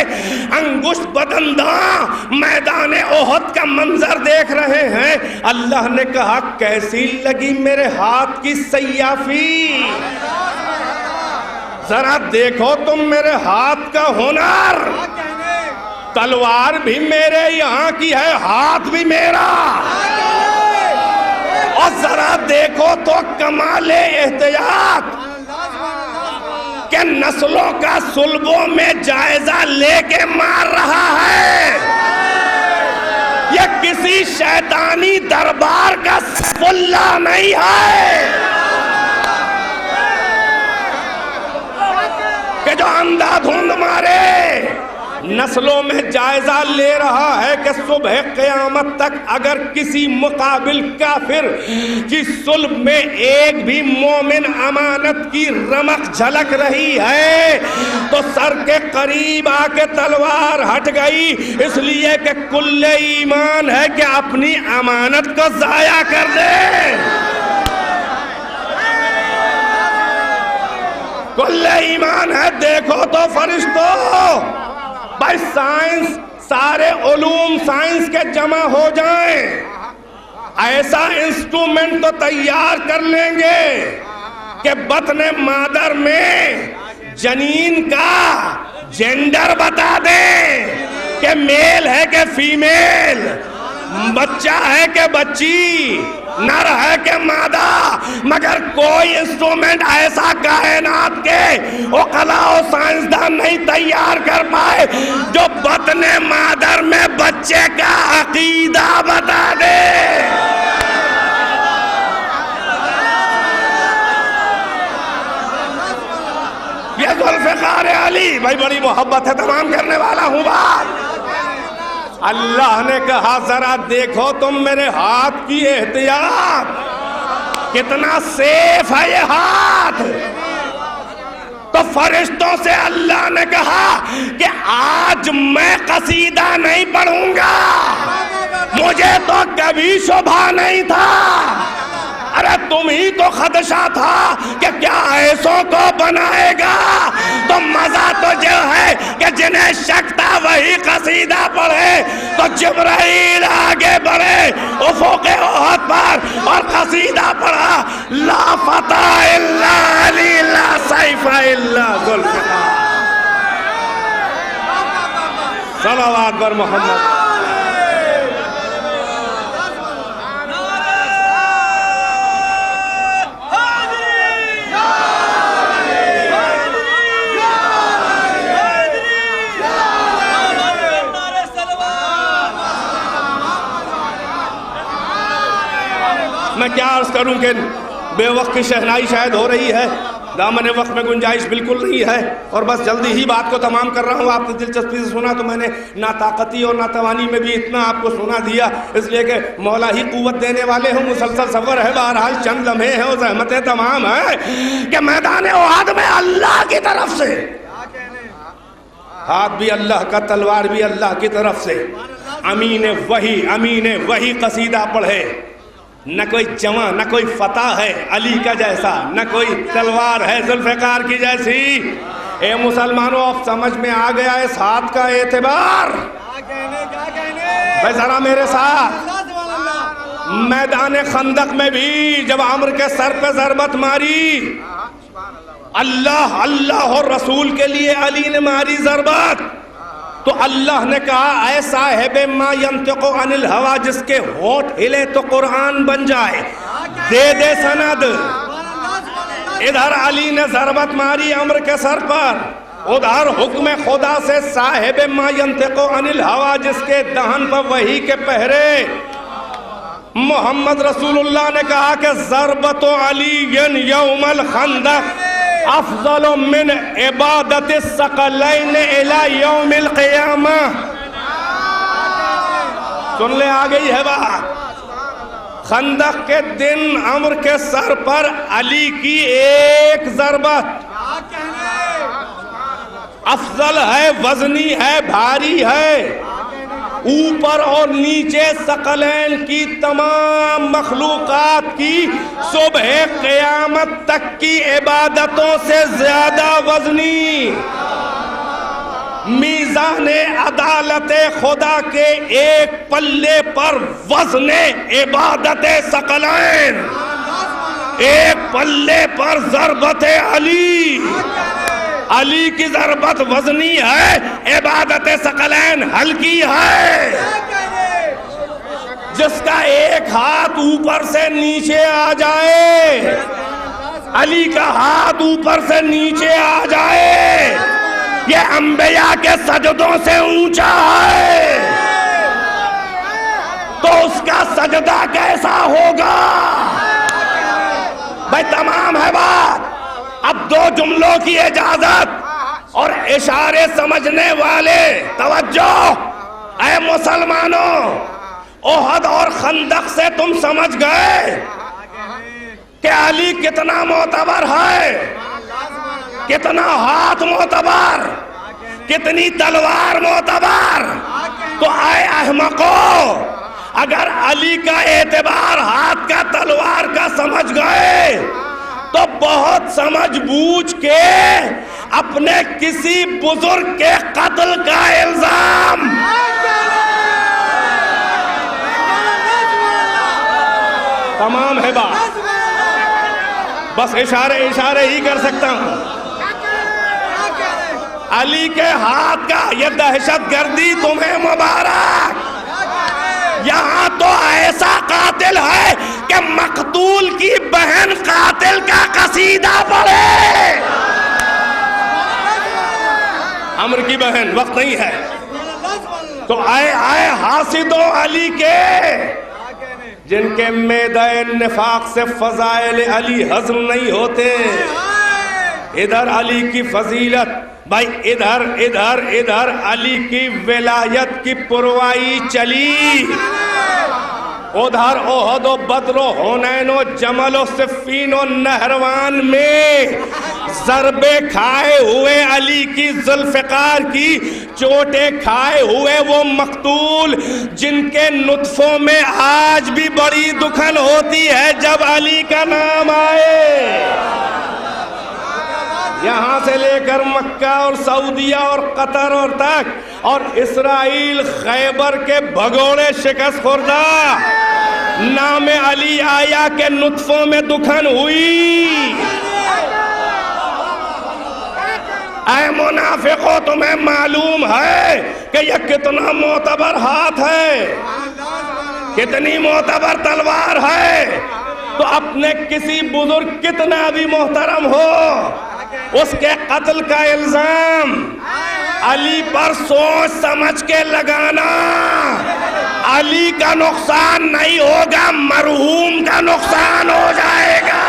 انگشت بدنداں میدان احد کا منظر دیکھ رہے ہیں۔ اللہ نے کہا، کیسی لگی میرے ہاتھ کی سیافی؟ ذرا دیکھو تم میرے ہاتھ کا ہنر، تلوار بھی میرے یہاں کی ہے، ہاتھ بھی میرا، اور ذرا دیکھو تو کمال احتیاط کہ نسلوں کا صلبوں میں جائزہ لے کے مار رہا ہے، یہ کسی شیطانی دربار کا سیف اللہ نہیں ہے کہ جو اندھا دھند مارے۔ نسلوں میں جائزہ لے رہا ہے کہ صبح قیامت تک اگر کسی مقابل کافر کی صلب میں ایک بھی مومن امانت کی رمق جھلک رہی ہے تو سر کے قریب آ کے تلوار ہٹ گئی، اس لیے کہ کل ایمان ہے کہ اپنی امانت کو ضائع کر دے۔ کل ایمان ہے۔ دیکھو تو فرشتوں، بھائی سائنس، سارے علوم سائنس کے جمع ہو جائیں، ایسا انسٹرومنٹ تو تیار کر لیں گے کہ بطن مادر میں جنین کا جینڈر بتا دیں کہ میل ہے کہ فیمیل، بچہ ہے کہ بچی، نر ہے کہ مادہ، مگر کوئی انسٹرومنٹ ایسا کائنات کے عقلاء و سائنسدان نہیں تیار کر پائے جو بطن مادر میں بچے کا عقیدہ بتا دے۔ یہ ذوالفقار علی، بھائی بڑی محبت ہے، تمام کرنے والا ہوں بات۔ اللہ نے کہا ذرا دیکھو تم میرے ہاتھ کی احتیاط، کتنا سیف ہے یہ ہاتھ۔ تو فرشتوں سے اللہ نے کہا کہ آج میں قصیدہ نہیں پڑھوں گا، مجھے تو کبھی شبہ نہیں تھا، ارے تم ہی کو خدشہ تھا کہ کیا ایسوں کو بنائے گا، تو مزہ تو جو ہے کہ جنہیں شک تھا وہی قصیدہ پڑھے، تو جبرائیل آگے بڑھے افق احد پر اور قصیدہ پڑھا، لا فتح الا علی لا سیف الا ذوالفقار، صلوات بر محمد۔ میں کیا عرض کروں کہ بے وقت کی شہنائی شاید ہو رہی ہے، دامن وقت میں گنجائش بالکل نہیں ہے، اور بس جلدی ہی بات کو تمام کر رہا ہوں۔ آپ نے دلچسپی سے سنا تو میں نے ناطاقتی اور ناتوانی میں بھی اتنا آپ کو سنا دیا، اس لیے کہ مولا ہی قوت دینے والے ہوں، مسلسل سفر ہے، بہرحال چند لمحے ہیں اور زحمتیں تمام ہیں کہ میدان احد میں اللہ کی طرف سے ہاتھ بھی اللہ کا، تلوار بھی اللہ کی طرف سے، امین وحی قصیدہ پڑھے، نہ کوئی جمع نہ کوئی فتح ہے علی کا جیسا، نہ کوئی تلوار ہے ذوالفقار کی جیسی۔ اے مسلمانوں اب سمجھ میں آ گیا اس ہاتھ کا اعتبار؟ بھائی ذرا میرے ساتھ، میدان خندق میں بھی جب عمر کے سر پہ ضربت ماری، اللہ اور رسول کے لیے علی نے ماری ضربت، تو اللہ نے کہا اے صاحب ما ینطق عن الہوا، جس کے ہونٹ ہلے تو قرآن بن جائے، دے سند۔ ادھر علی نے ضربت ماری عمر کے سر پر، ادھر حکم خدا سے صاحب ما ینطق عن الہوا، جس کے دہن پر وحی کے پہرے محمد رسول اللہ نے کہا کہ ضربت علی یوم الخندق افضل من عبادت الثقلین الی یوم القیامہ۔ سن لے آ گئی ہے بات، خندق کے دن عمر کے سر پر علی کی ایک ضربت افضل ہے، وزنی ہے، بھاری ہے، اوپر اور نیچے ثقلین کی تمام مخلوقات کی صبح قیامت تک کی عبادتوں سے زیادہ وزنی، میزان عدالت خدا کے ایک پلے پر وزن عبادت ثقلین، ایک پلے پر ضربت علی، علی کی ضربت وزنی ہے، عبادت ثقلین ہلکی ہے۔ جس کا ایک ہاتھ اوپر سے نیچے آ جائے، علی کا ہاتھ اوپر سے نیچے آ جائے، یہ انبیاء کے سجدوں سے اونچا ہے، تو اس کا سجدہ کیسا ہوگا؟ بھائی تمام ہے بات، اب دو جملوں کی اجازت اور اشارے سمجھنے والے توجہ۔ اے مسلمانوں، احد اور خندق سے تم سمجھ گئے کہ علی کتنا معتبر ہے، کتنا ہاتھ معتبر، کتنی تلوار معتبر۔ تو اے احمقو، اگر علی کا اعتبار ہاتھ کا تلوار کا سمجھ گئے تو بہت سمجھ بوجھ کے اپنے کسی بزرگ کے قتل کا الزام تمام ہے بات، بس اشارے ہی کر سکتا ہوں۔ علی کے ہاتھ کا یہ دہشت گردی تمہیں مبارک، یہاں تو ایسا قاتل ہے کہ مقتول کی بہن قاتل کا قصیدہ پڑھے، عمر کی بہن، وقت نہیں ہے تو آئے حاسدوں علی کے، جن کے معدہ نفاق سے فضائل علی ہضم نہیں ہوتے، ادھر علی کی فضیلت، بھائی ادھر علی کی ولایت کی پروائی چلی، ادھر احد و بدر و حنین و جمل و صفین و نہروان میں ضربے کھائے ہوئے علی کی ذوالفقار کی چوٹیں کھائے ہوئے وہ مقتول جن کے نطفوں میں آج بھی بڑی دکھن ہوتی ہے جب علی کا نام آئے، یہاں سے لے کر مکہ اور سعودیہ اور قطر اور تک اور اسرائیل خیبر کے بھگوڑے شکست خوردہ، نام علی آیا کہ نطفوں میں دکھن ہوئی۔ اے منافقو، تمہیں معلوم ہے کہ یہ کتنا معتبر ہاتھ ہے، کتنی معتبر تلوار ہے، تو اپنے کسی بزرگ کتنا بھی محترم ہو اس کے قتل کا الزام علی پر سوچ سمجھ کے لگانا، علی کا نقصان نہیں ہوگا، مرحوم کا نقصان ہو جائے گا۔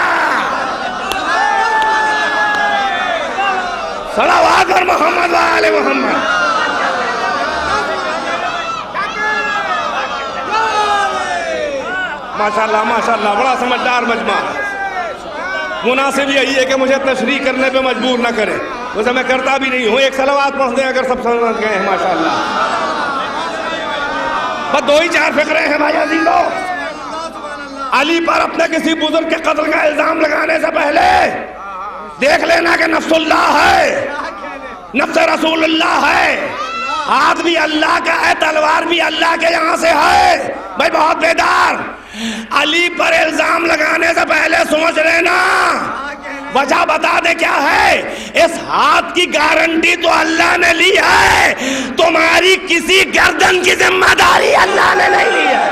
صلوات اور محمد وآل محمد۔ ماشاءاللہ ماشاءاللہ، بڑا سمجھدار مجمع، مناسب یہی ہے کہ مجھے تشریح کرنے پہ مجبور نہ کرے، ویسے میں کرتا بھی نہیں ہوں، ایک صلوات پڑھ دیں اگر سب سمجھ گئے ہیں ماشاءاللہ۔ بس دو ہی چار فقرے ہیں بھائی عزیزو۔ علی پر اپنے کسی بزرگ کے قتل کا الزام لگانے سے پہلے دیکھ لینا کہ نفس اللہ ہے، نفس رسول اللہ ہے، ہاتھ بھی اللہ کا ہے، تلوار بھی اللہ کے یہاں سے ہے۔ بھائی بہت بیدار، علی پر الزام لگانے سے پہلے سوچ لینا، وجہ بتا دے کیا ہے۔ اس ہاتھ کی گارنٹی تو اللہ نے لی ہے، تمہاری کسی گردن کی ذمہ داری اللہ نے نہیں لی ہے۔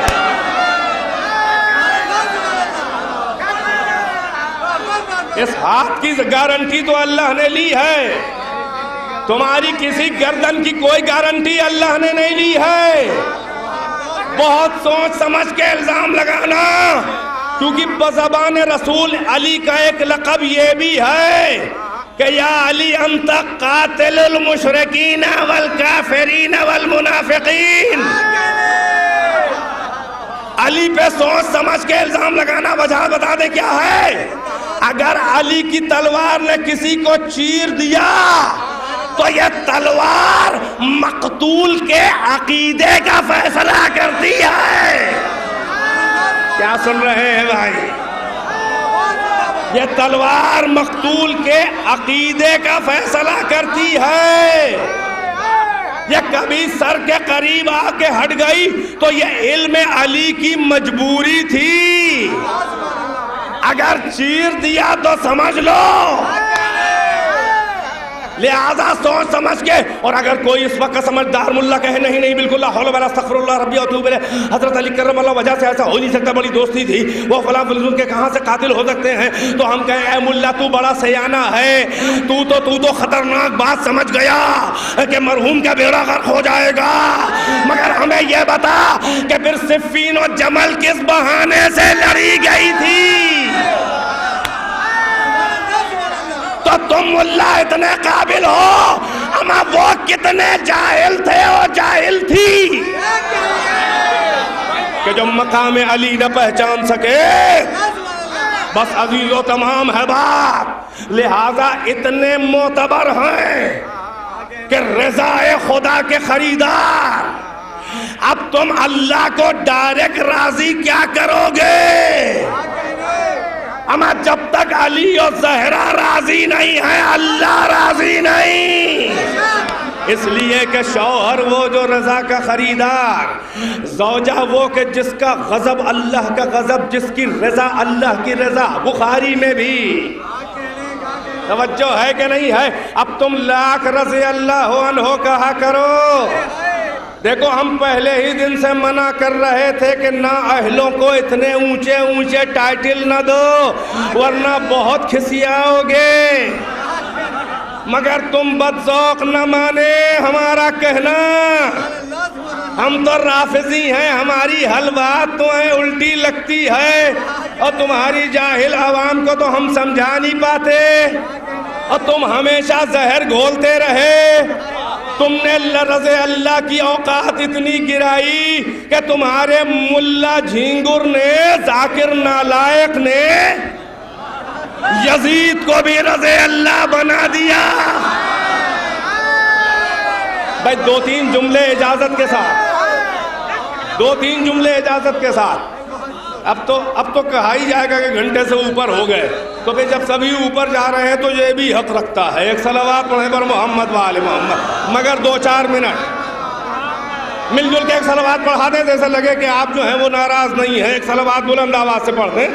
اس ہاتھ کی گارنٹی تو اللہ نے لی ہے، تمہاری کسی گردن کی کوئی گارنٹی اللہ نے نہیں لی ہے۔ بہت سوچ سمجھ کے الزام لگانا، کیونکہ بزبان رسول علی کا ایک لقب یہ بھی ہے کہ یا علی انت قاتل المشرکین والکافرین والمنافقین۔ علی پہ سوچ سمجھ کے الزام لگانا، وجہ بتا دے کیا ہے۔ اگر علی کی تلوار نے کسی کو چیر دیا تو یہ تلوار مقتول کے عقیدے کا فیصلہ کرتی ہے۔ کیا سن رہے ہیں بھائی؟ یہ تلوار مقتول کے عقیدے کا فیصلہ کرتی ہے۔ یہ کبھی سر کے قریب آ کے ہٹ گئی تو یہ علم علی کی مجبوری تھی، اگر چیر دیا تو سمجھ لو۔ لہذا سوچ سمجھ کے، اور اگر کوئی اس وقت سمجھدار ملا کہے نہیں نہیں بالکل لا حول ولا استغفر اللہ ربی واتوب الیہ، حضرت علی کرم اللہ وجہ سے ایسا ہو نہیں سکتا، بڑی دوستی تھی، وہ فلاں فلزون کے کہاں سے قاتل ہو سکتے ہیں، تو ہم کہیں اے ملا تو بڑا سیانہ ہے، تو خطرناک بات سمجھ گیا کہ مرحوم کا بیڑا غرق ہو جائے گا، مگر ہمیں یہ بتا کہ پھر صفین و جمل کس بہانے سے لڑی گئی تھی۔ تو تم ملا اتنے قابل ہو، اما وہ کتنے جاہل تھے اور جاہل تھی کہ جو مقام علی نہ پہچان سکے۔ بس عزیز و تمام ہے بات، لہذا اتنے معتبر ہیں کہ رضا خدا کے خریدار۔ اب تم اللہ کو ڈائریکٹ راضی کیا کرو گے؟ اما جب تک علی اور زہرا راضی نہیں ہے اللہ راضی نہیں، اس لیے کہ شوہر وہ جو رضا کا خریدار، زوجہ وہ کہ جس کا غضب اللہ کا غضب، جس کی رضا اللہ کی رضا۔ بخاری میں بھی توجہ ہے کہ نہیں ہے؟ اب تم لاکھ رضی اللہ عنہ کہا کرو۔ دیکھو ہم پہلے ہی دن سے منع کر رہے تھے کہ نہ اہلوں کو اتنے اونچے اونچے ٹائٹل نہ دو ورنہ بہت کھسیاؤ گے، مگر تم بدذوق نہ مانے ہمارا کہنا۔ ہم تو رافضی ہیں، ہماری حلوات تو ہیں الٹی لگتی ہے، اور تمہاری جاہل عوام کو تو ہم سمجھا نہیں پاتے، اور تم ہمیشہ زہر گھولتے رہے۔ تم نے رضی اللہ کی اوقات اتنی گرائی کہ تمہارے ملا جھینگر نے، ذاکر نالائق نے یزید کو بھی رضی اللہ بنا دیا. بھائی دو تین جملے اجازت کے ساتھ، دو تین جملے اجازت کے ساتھ. اب تو کہا ہی جائے گا کہ گھنٹے سے اوپر ہو گئے، تو کہ جب سبھی اوپر جا رہے ہیں تو یہ بھی حق رکھتا ہے ایک صلوات پڑھیں پر محمد و آل محمد. مگر 2-4 منٹ مل جل کے ایک صلوات پڑھا دیں، جیسے لگے کہ آپ جو ہیں وہ ناراض نہیں ہیں. ایک صلوات بلند آواز سے پڑھ دیں.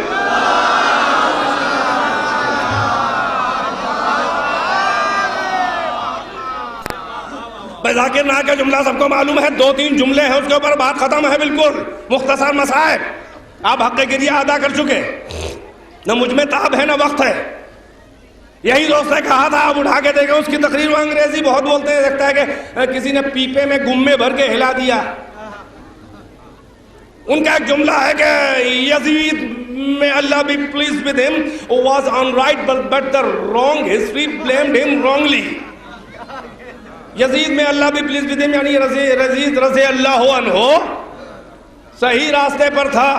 بھائی ذاکر نائک کا جملہ سب کو معلوم ہے، 2-3 جملے ہیں، اس کے اوپر بات ختم ہے. بالکل مختصر مسائل، آپ حق گریہ ادا کر چکے. نہ مجھ میں تاب ہے نہ وقت ہے. یہی دوست نے کہا تھا، آپ اٹھا کے دیکھیں اس کی تقریر میں. انگریزی بہت بولتے ہیں، دیکھتا ہے کہ کسی نے پیپے میں گمے بھر کے ہلا دیا. ان کا ایک جملہ ہے کہ یزید may Allah be pleased with him was on right but the wrong history blamed him wrongly. یزید میں اللہ بھی پلیز ود ہم، یعنی یزید رضی اللہ عنہ صحیح راستے پر تھا،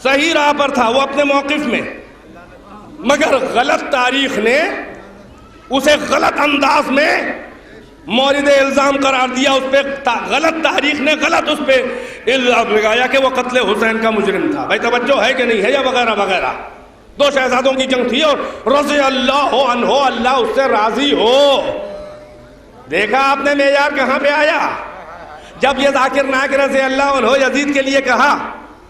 صحیح راہ پر تھا وہ اپنے موقف میں، مگر غلط تاریخ نے اسے غلط انداز میں مورد الزام قرار دیا. اس پہ غلط تاریخ نے غلط اس پہ الزام لگایا کہ وہ قتل حسین کا مجرم تھا. بھائی توجہ ہے کہ نہیں ہے، یا وغیرہ وغیرہ. 2 شہزادوں کی جنگ تھی اور رضی اللہ عنہ، اللہ اس سے راضی ہو. دیکھا آپ نے معیار کہاں پہ آیا؟ جب یہ ذاکر نائک رضی اللہ عنہ یزید کے لیے کہا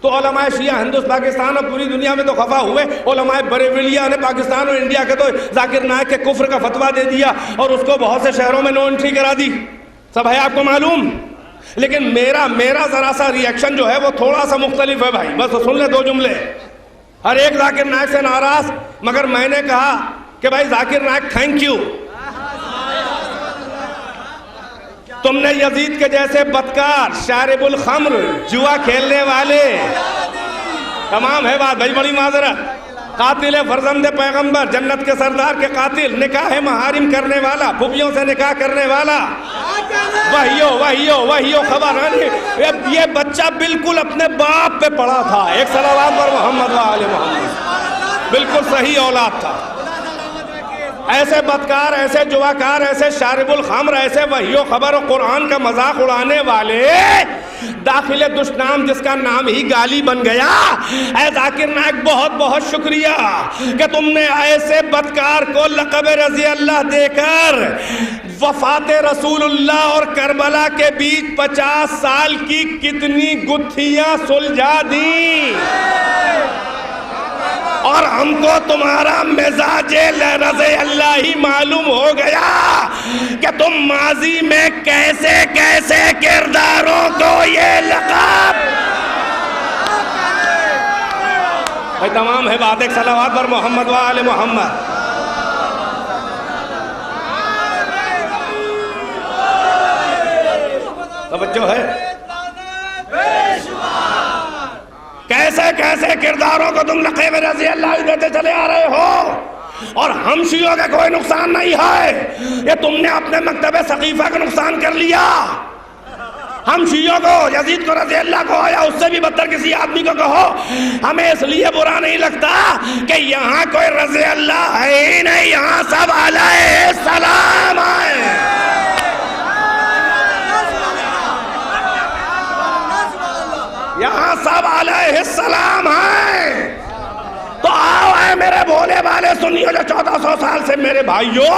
تو علماء شیعہ ہندوستان پاکستان اور پوری دنیا میں تو خفا ہوئے. علماء بریلویہ نے پاکستان اور انڈیا کے تو ذاکر نائک کے کفر کا فتویٰ دے دیا اور اس کو بہت سے شہروں میں نو انٹری کرا دی. سب ہے آپ کو معلوم. لیکن میرا ذرا سا ریئیکشن جو ہے وہ تھوڑا سا مختلف ہے. بھائی بس سن لے 2 جملے. ہر ایک ذاکر نائک سے ناراض، مگر میں نے کہا کہ بھائی ذاکر نائک تھینک یو، تم نے یزید کے جیسے بدکار، شارب الخمر، جوا کھیلنے والے، تمام ہے بات. بھائی بڑی معذرت، قاتل فرزند پیغمبر، جنت کے سردار کے قاتل، نکاح محارم کرنے والا، پھوپھیوں سے نکاح کرنے والا، وحیو خبر. یہ بچہ بالکل اپنے باپ پہ پڑا تھا. ایک صلوات پر محمد و آل محمد. بالکل صحیح اولاد تھا. ایسے بدکار، ایسے جواکار، ایسے شارب الخمر، ایسے وحیو خبر و قرآن کا مذاق اڑانے والے، داخل دشنام جس کا نام ہی گالی بن گیا. اے ذاکر نائک بہت بہت شکریہ کہ تم نے ایسے بدکار کو لقب رضی اللہ دے کر وفات رسول اللہ اور کربلا کے بیچ 50 سال کی کتنی گتھیاں سلجھا دیں. اور ہم کو تمہارا مزاج رضی اللہ ہی معلوم ہو گیا کہ تم ماضی میں کیسے کیسے کرداروں کو یہ لقب. بھائی تمام ہے بات. ایک صلوات پر محمد و آل محمد. توجہ ہے. کیسے کیسے کرداروں کو تم لقب رضی اللہ دیتے چلے آ رہے ہو، اور ہم شیعوں کا کوئی نقصان نہیں ہے. یہ تم نے اپنے مکتب ثقیفہ کا نقصان کر لیا. ہم شیعوں کو، یزید کو رضی اللہ کو، یا اس سے بھی بدتر کسی آدمی کو کہو، ہمیں اس لیے برا نہیں لگتا کہ یہاں کوئی رضی اللہ ہے ہی نہیں، یہاں سب علیہ السلام آئے. یہاں سب علیہ السلام ہیں. تو آؤ اے میرے بھولے والے سنیو جو 1400 سال سے میرے بھائیوں،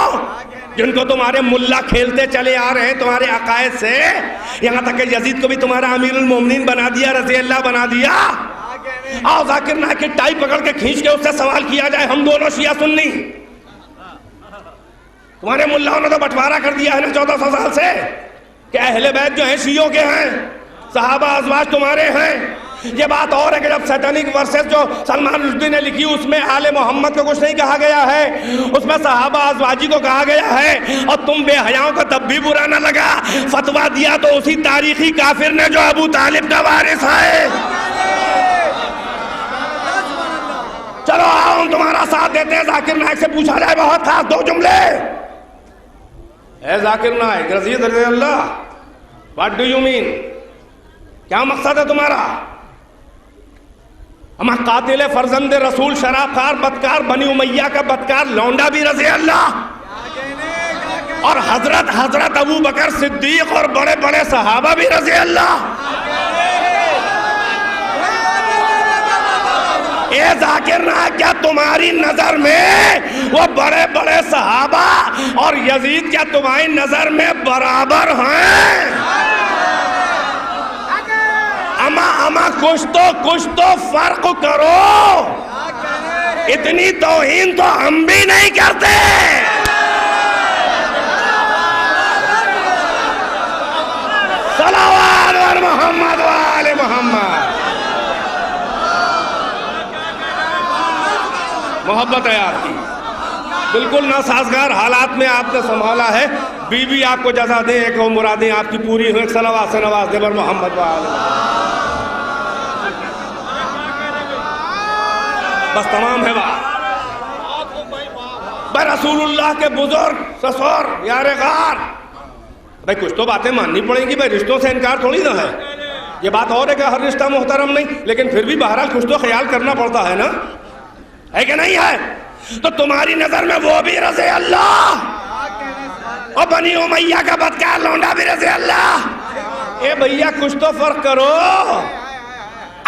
جن کو تمہارے ملا کھیلتے چلے آ رہے ہیں تمہارے عقائد سے، یہاں تک کہ یزید کو بھی تمہارا امیر المومنین بنا دیا، رضی اللہ بنا دیا. آؤ ذاکر نائک کی ٹائی پکڑ کے کھینچ کے اس سے سوال کیا جائے، ہم دونوں شیعہ سنی. تمہارے ملاؤں نے تو بٹوارا کر دیا ہے نا 1400 سال سے کہ اہل بیت جو ہیں شیعوں کے ہیں، صحابہ ازواج تمہارے ہیں. یہ بات اور ہے کہ جب سیٹانک ورسز جو سلمان رشدی نے لکھی اس میں آل محمد کو کچھ نہیں کہا گیا ہے، اس میں صحابہ ازواجی کو کہا گیا ہے، اور تم بے حیاؤں کو تب بھی برا نہ لگا. فتویٰ دیا تو اسی تاریخی کافر نے جو ابو طالب کا وارث ہے. چلو آؤ ہم تمہارا ساتھ دیتے ہیں. ذاکر نائک سے پوچھا جائے بہت خاص 2 جملے. اے ذاکر نائک رضی اللہ، واٹ ڈو یو مین؟ کیا مقصد ہے تمہارا؟ اما قاتل فرزند رسول، شرابخوار بدکار بنی امیہ کا بدکار لونڈا بھی رضی اللہ، اور حضرت ابو بکر صدیق اور بڑے بڑے صحابہ بھی رضی اللہ. اے ذاکر نائک، کیا تمہاری نظر میں وہ بڑے بڑے صحابہ اور یزید کیا تمہاری نظر میں برابر ہیں؟ اما کچھ تو فرق کرو. اتنی توہین تو ہم بھی نہیں کرتے. صلوات علی محمد و آل محمد. محبت ہے آپ کی، بالکل ناسازگار حالات میں آپ نے سنبھالا ہے. بی بی آپ کو جزا دے، ایک وہ مرادیں آپ کی پوری ہوئے. صلوات سے نواز دے بر محمد و آل محمد. بس تمام ہے بات. بھائی رسول اللہ کے بزرگ سسور یار غار، بھائی کچھ تو باتیں ماننی پڑیں گی. بھائی رشتوں سے انکار تھوڑی نہ ہے. یہ بات اور ہے کہ ہر رشتہ محترم نہیں، لیکن پھر بھی بہرحال کچھ تو خیال کرنا پڑتا ہے نا، ہے کہ نہیں ہے؟ تو تمہاری نظر میں وہ بھی رضی اللہ اور بنی امیہ کا بدکار لونڈا بھی رضی اللہ. اے بھیا کچھ تو فرق کرو.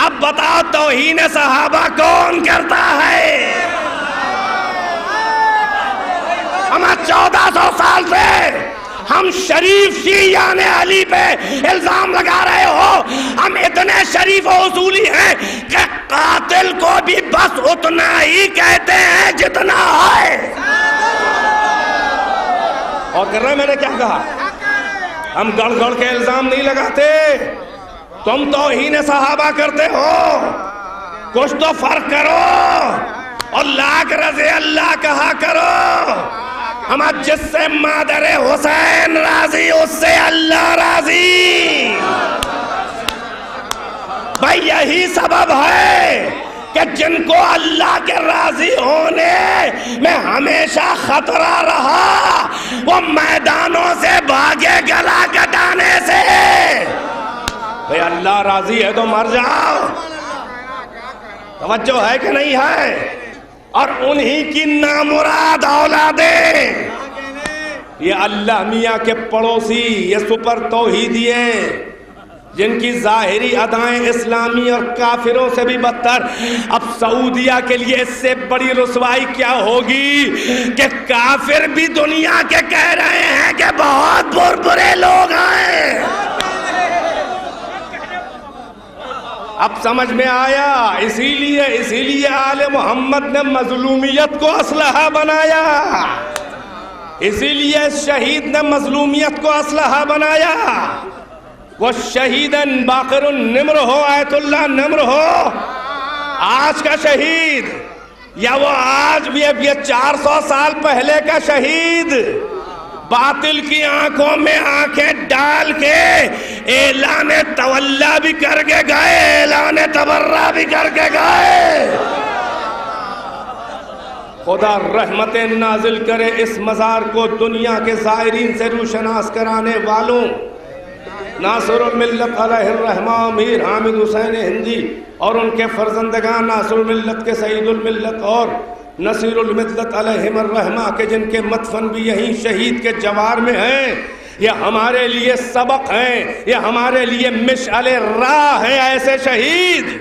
اب بتاؤ توہین صحابہ کون کرتا ہے؟ ہم 1400 سال سے ہم شریف شیعان علی پہ الزام لگا رہے ہو. ہم اتنے شریف و اصولی ہیں کہ قاتل کو بھی بس اتنا ہی کہتے ہیں جتنا ہے. اور کر رہے میں نے کیا کہا؟ ہم گڑ گڑ کے الزام نہیں لگاتے. تم توہین صحابہ کرتے ہو. کچھ تو فرق کرو اور لاکھ رضی اللہ کہا کرو. ہم جس سے مادر حسین راضی اس سے اللہ راضی. بھائی یہی سبب ہے کہ جن کو اللہ کے راضی ہونے میں ہمیشہ خطرہ رہا وہ میدانوں سے بھاگے گلا کٹانے سے. بھائی اللہ راضی ہے تو مر جاؤ. توجہ ہے کہ نہیں ہے؟ اور انہی کی نامراد اولادیں، یہ اللہ میاں کے پڑوسی، یہ سپر توحیدی ہیں جن کی ظاہری ادائیں اسلامی اور کافروں سے بھی بدتر. اب سعودیہ کے لیے اس سے بڑی رسوائی کیا ہوگی کہ کافر بھی دنیا کے کہہ رہے ہیں کہ بہت برے لوگ ہیں. اب سمجھ میں آیا. اسی لیے آل محمد نے مظلومیت کو اسلحہ بنایا. اسی لیے شہید نے مظلومیت کو اسلحہ بنایا. وہ شہیدن باقر النمر ہو، آیت اللہ نمر ہو آج کا شہید، یا وہ آج بھی اب یہ 400 سال پہلے کا شہید، باطل کی آنکھوں میں آنکھیں ڈال کے اعلان تولا بھی کر کے گئے، اعلان تبرہ بھی کر کے گئے. خدا رحمتیں نازل کرے اس مزار کو دنیا کے زائرین سے روشناس کرانے والوں ناصر الملت علیہ الرحمہ امیر حامد حسین ہندی اور ان کے فرزندگان ناصر الملت کے سعید الملت اور نصیر الملت علیہم الرحمہ کے جن کے مدفن بھی یہیں شہید کے جوار میں ہیں. یہ ہمارے لیے سبق ہیں، یہ ہمارے لیے مشعل راہ ہے. ایسے شہید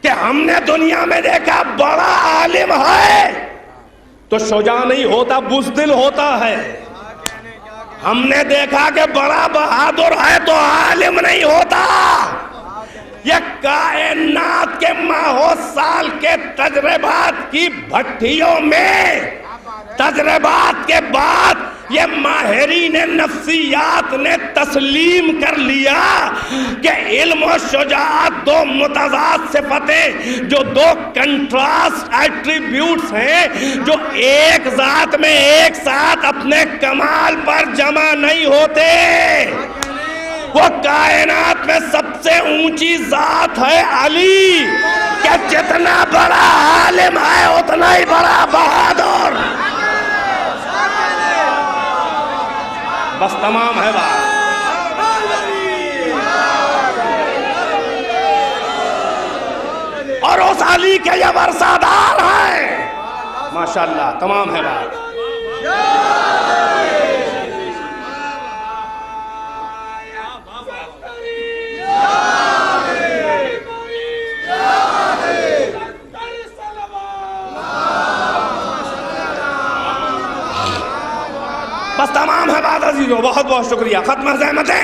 کہ ہم نے دنیا میں دیکھا بڑا عالم ہے تو شجاع نہیں ہوتا، بزدل ہوتا ہے. ہم نے دیکھا کہ بڑا بہادر ہے تو عالم نہیں ہوتا. یہ کائنات کے ماہو سال کے تجربات کی بھٹیوں میں تجربات کے بعد یہ ماہرین نفسیات نے تسلیم کر لیا کہ علم و شجاعت دو متضاد صفتیں، جو دو کنٹراسٹ ایٹریبیوٹس ہیں، جو ایک ذات میں ایک ساتھ اپنے کمال پر جمع نہیں ہوتے. وہ کائنات میں سب سے اونچی ذات ہے علی، کہ جتنا بڑا عالم ہے اتنا ہی بڑا بہادر. بس تمام ہے بات. علی کے یہ ورثہ دار ہیں. ماشاءاللہ تمام ہے بات. بس تمام ہے بات عزیزو. بہت بہت شکریہ. ختم زحمت ہے.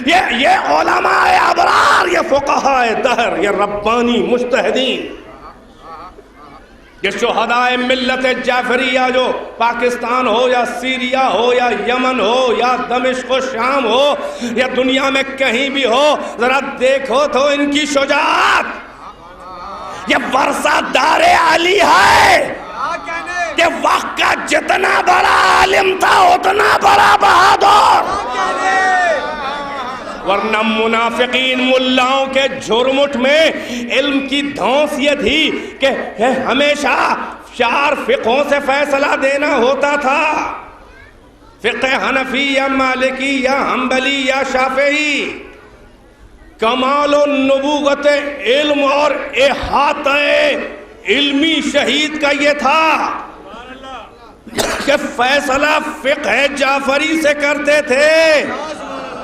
یہ علماء ابرار، یہ فقہاء دہر، یہ ربانی مجتہدین، یہ شہدائے ملت جعفریہ جو پاکستان ہو یا سیریا ہو یا یمن ہو یا دمشق و شام ہو یا دنیا میں کہیں بھی ہو، ذرا دیکھو تو ان کی شجاعت. یہ ورثہ دار علی ہے کہ وقت کا جتنا بڑا عالم تھا اتنا بڑا بہادر. ورنہ منافقین ملاؤں کے جھرمٹ میں علم کی دھونس یہ تھی کہ ہمیشہ 4 فقہوں سے فیصلہ دینا ہوتا تھا. فقہ حنفی یا مالکی یا حنبلی یا شافعی. کمال و نبوت علم اور احاطہ علمی شہید کا یہ تھا کہ فیصلہ فقہ جعفری سے کرتے تھے،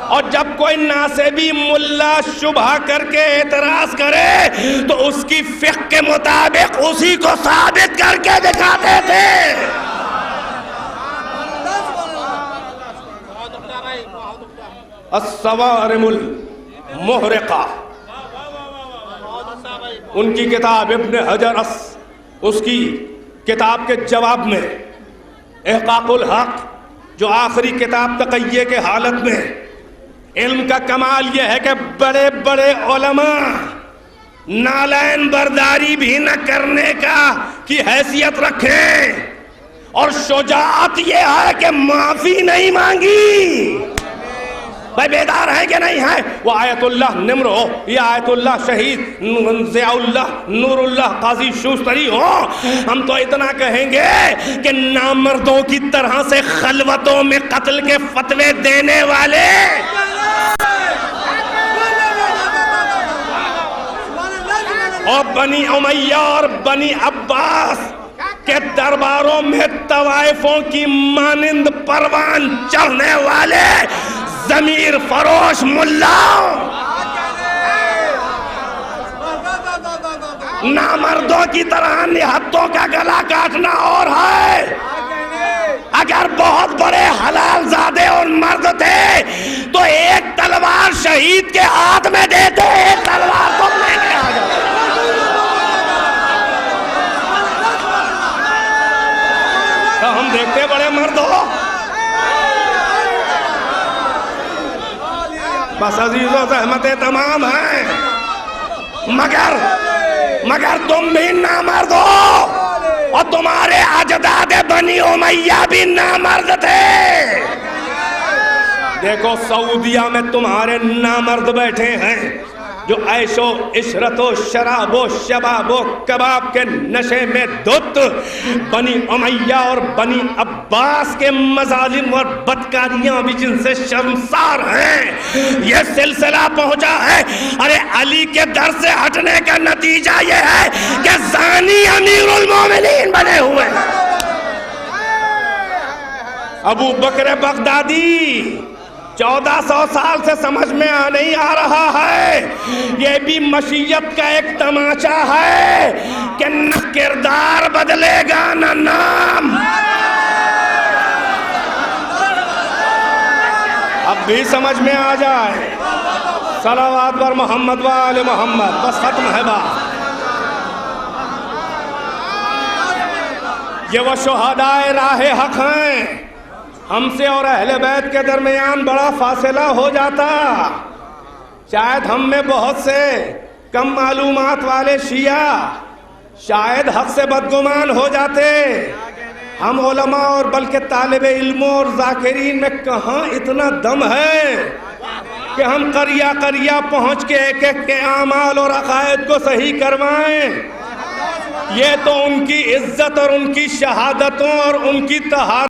اور جب کوئی ناسبی ملا شبہ کر کے اعتراض کرے تو اس کی فقہ کے مطابق اسی کو ثابت کر کے دکھاتے تھے. الصوارم المحرقہ، ان کی کتاب ابن حجر اس کی کتاب کے جواب میں احقاق الحق جو آخری کتاب تقیہ کے حالت میں، علم کا کمال یہ ہے کہ بڑے بڑے علماء نالین برداری بھی نہ کرنے کی حیثیت رکھیں، اور شجاعت یہ ہے کہ معافی نہیں مانگی. بھائی بیدار ہیں کہ نہیں ہیں؟ وہ آیت اللہ نمر ہو یا آیت اللہ شہید ضیاء اللہ نور اللہ قاضی شوستری ہو، ہم تو اتنا کہیں گے کہ نامردوں کی طرح سے خلوتوں میں قتل کے فتوے دینے والے اور بنی امیہ اور بنی عباس کے درباروں میں طوائفوں کی مانند پروان چڑھنے والے ضمیر فروش ملاؤں، نامردوں کی طرح نہتوں کا گلا کاٹنا اور ہے. اگر بہت بڑے حلال زادے اور مرد تھے تو ایک تلوار شہید کے ہاتھ میں دیتے، ایک تلوار تم لے کے آ جاؤ. تو ہم دیکھتے بڑے مرد ہو. بس عزیزو زحمتیں تمام ہیں، مگر تم بھی نامرد ہو، اور تمہارے اجداد بنی امیہ بھی نامرد تھے. دیکھو سعودیہ میں تمہارے نامرد بیٹھے ہیں جو عیش و عشرت و شراب و شباب و کباب کے نشے میں دھت بنی امیہ اور بنی عباس کے مظالم اور بدکاریاں بھی جن سے شرمسار ہیں. یہ سلسلہ پہنچا ہے. ارے علی کے در سے ہٹنے کا نتیجہ یہ ہے کہ زانی امیر المومنین بنے ہوئے ہیں. ابو بکر بغدادی 1400 سال سے سمجھ میں نہیں آ رہا ہے. یہ بھی مشیت کا ایک تماشا ہے کہ نہ کردار بدلے گا نہ نام. اب بھی سمجھ میں آ جائے. صلوات بر محمد و آل محمد. بس ختم ہے بات. یہ وہ شہدائے راہ حق ہیں. ہم سے اور اہل بیت کے درمیان بڑا فاصلہ ہو جاتا. شاید ہم میں بہت سے کم معلومات والے شیعہ شاید حق سے بدگمان ہو جاتے. ہم علماء اور بلکہ طالب علموں اور ذاکرین میں کہاں اتنا دم ہے کہ ہم قریہ قریہ پہنچ کے ایک ایک کے اعمال اور عقائد کو صحیح کروائیں. یہ تو ان کی عزت اور ان کی شہادتوں اور ان کی طہارت